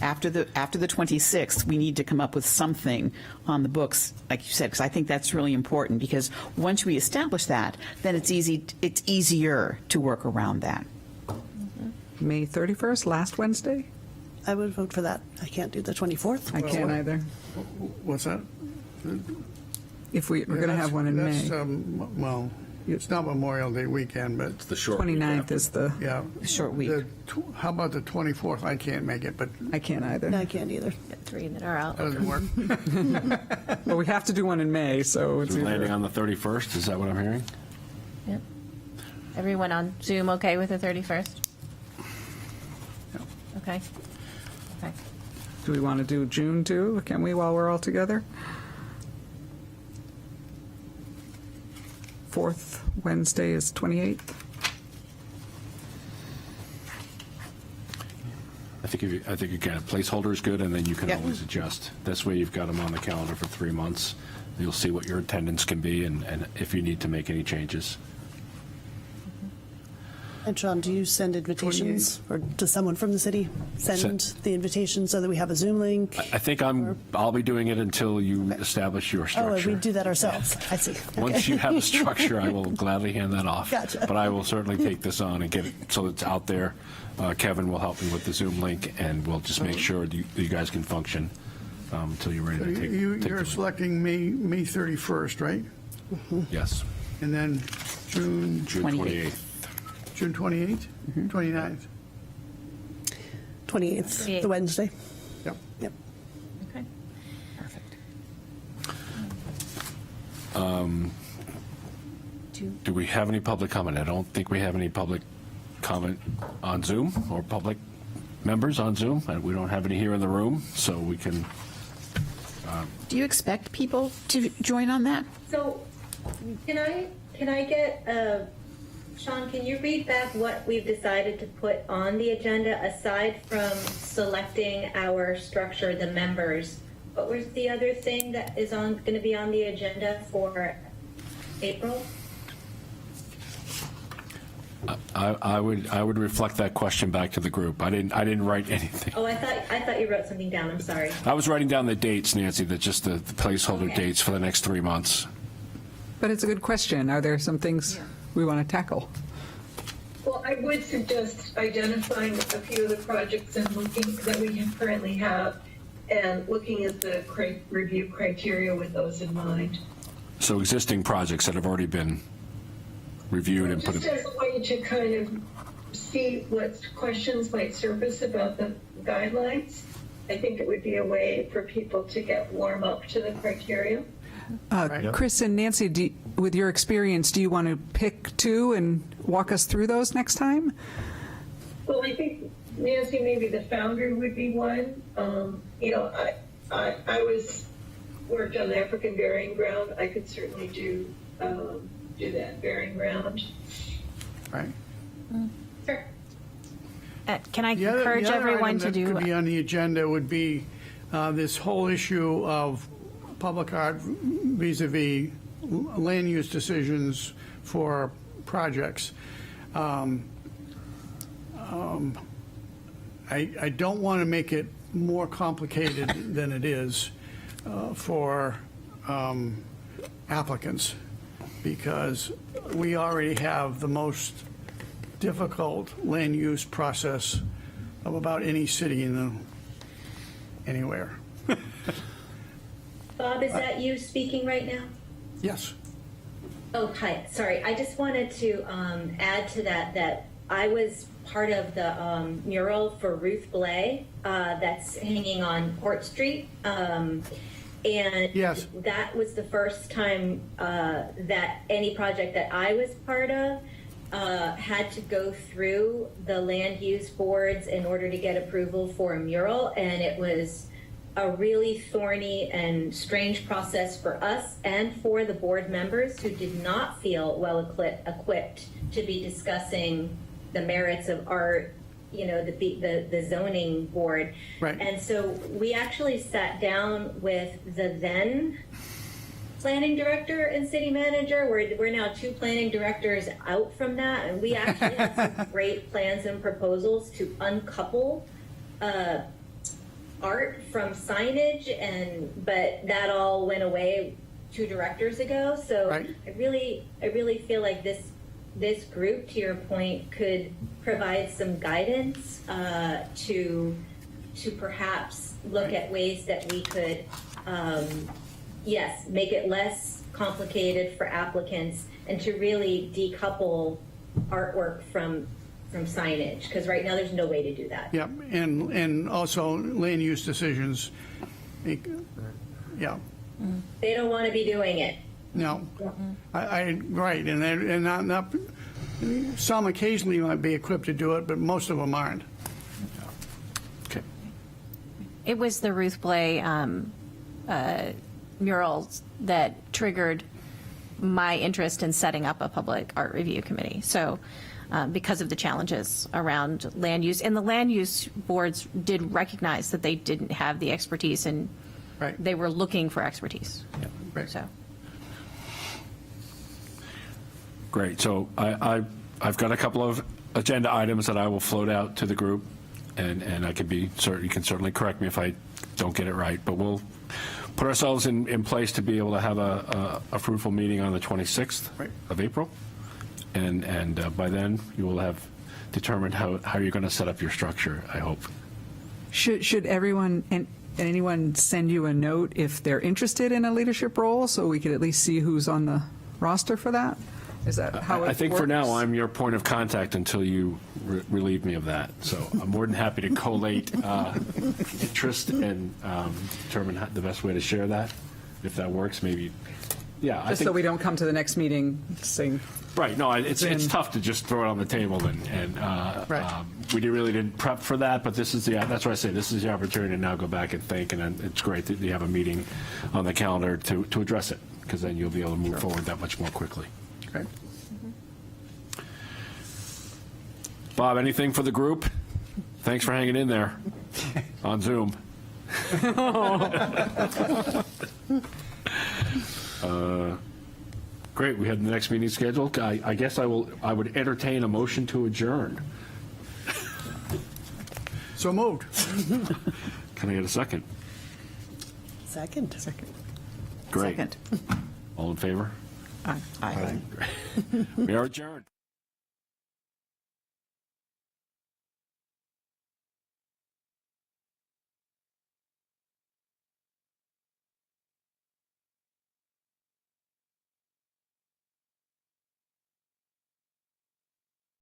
After the 26th, we need to come up with something on the books, like you said, because I think that's really important, because once we establish that, then it's easier to work around that. May 31st, last Wednesday? I would vote for that. I can't do the 24th. I can't either. What's that? If we're going to have one in That's, May. well, it's not Memorial Day weekend, but The short 29th is the, yeah. Short week. How about the 24th? I can't make it, but I can't either. No, I can't either. Got 3 that are out. that doesn't work. Well, we have to do one in May, so it's Landing either. on the 31st, is that what I'm hearing? Yep. Everyone on Zoom okay with the 31st? Okay. Okay. Do we want to do June too? Can we, while we're all together? Fourth Wednesday is 28th. I think again, a placeholder is good, and then you can Yep. always adjust. This way, you've got them on the calendar for 3 months. You'll see what your attendance can be, and if you need to make any changes. And Sean, do you send invitations, or does someone from the city send the invitation so that we have a Zoom link? I think I'll be doing it until you establish your Oh, structure. we do that ourselves. I see. Once Okay. you have a structure, I will gladly hand that off. Gotcha. But I will certainly take this on and get it so it's out there. Kevin will help me with the Zoom link, and we'll just make sure you guys can function until you're ready to take You're the- selecting May 31st, right? Yes, And then June June 28th. 28th. 28th? 29th? 28th, the Wednesday. Yep. Yep. Okay. Perfect. Do we have any public comment? I don't think we have any public comment on Zoom or public members on Zoom. And we don't have any here in the room, so we can. Do you expect people to join on that? So, can I get, Sean, can you read back what we've decided to put on the agenda aside from selecting our structure, the members? What was the other thing that is going to be on the agenda for April? I would reflect that question back to the group. I didn't write anything. Oh, I thought you wrote something down. I'm sorry. I was writing down the dates, Nancy, just the placeholder Okay. dates for the next 3 months. But it's a good question. Are there some things we want to tackle? Well, I would suggest identifying a few of the projects and looking that we currently have and looking at the review criteria with those in mind. So existing projects that have already been reviewed and put Just in. as a way to kind of see what questions might surface about the guidelines, I think it would be a way for people to get warm up to the criteria. Chris and Nancy, with your experience, do you want to pick 2 and walk us through those next time? Well, I think Nancy, maybe the foundry would be one. I worked on the African burying ground. I could certainly do that burying ground. Right. Sure. Can I The other encourage everyone to item do? that could be on the agenda would be this whole issue of public art vis-à-vis land use decisions for projects. I don't want to make it more complicated than it is for applicants, because we already have the most difficult land use process of about any city anywhere. Bob, is that you speaking right now? Yes. Oh, hi. Sorry. I just wanted to add to that I was part of the mural for Ruth Blay that's hanging on Port Street. And Yes. that was the first time that any project that I was part of had to go through the land use boards in order to get approval for a mural. And it was a really thorny and strange process for us and for the board members who did not feel well equipped to be discussing the merits of art, you know, the zoning board. Right. And so we actually sat down with the then planning director and city manager. We're now 2 planning directors out from that, and we actually had some great plans and proposals to uncouple art from signage, but that all went away 2 directors ago. So Right. I really feel like this group, to your point, could provide some guidance to perhaps look at ways that we could, yes, make it less complicated for applicants and to really decouple artwork from signage, because right now there's no way to do that. Yep, and also land use decisions. Yeah, They don't want to be doing it. no, right, and not, some occasionally might be equipped to do it, but most of them aren't. Okay. It was the Ruth Blay murals that triggered my interest in setting up a public art review committee. So because of the challenges around land use. And the land use boards did recognize that they didn't have the expertise, and Right. they were looking for expertise. Right. So. Great. So I've got a couple of agenda items that I will float out to the group, and I can be certain, you can certainly correct me if I don't get it right, but we'll put ourselves in place to be able to have a fruitful meeting on the 26th Right. of April. And by then, you will have determined how you're going to set up your structure, I hope. Should everyone and anyone send you a note if they're interested in a leadership role, so we could at least see who's on the roster for that? Is that how it I think for now, works? I'm your point of contact until you relieve me of that. So I'm more than happy to collate interest and determine the best way to share that. If that works, maybe, yeah. I Just think, so we don't come to the next meeting saying, right, no, it's Then- tough to just throw it on the table, and Right. we really didn't prep for that, but this is that's why I say this is the opportunity to now go back and think, and it's great that you have a meeting on the calendar to address it, because then you'll be able to move forward that much more quickly. Right. Bob, anything for the group? Thanks for hanging in there on Zoom. Great, we have the next meeting scheduled. I guess I would entertain a motion to adjourn. So moved. Can I get a second? Second. Great. Second. All in favor? Aye. We are adjourned.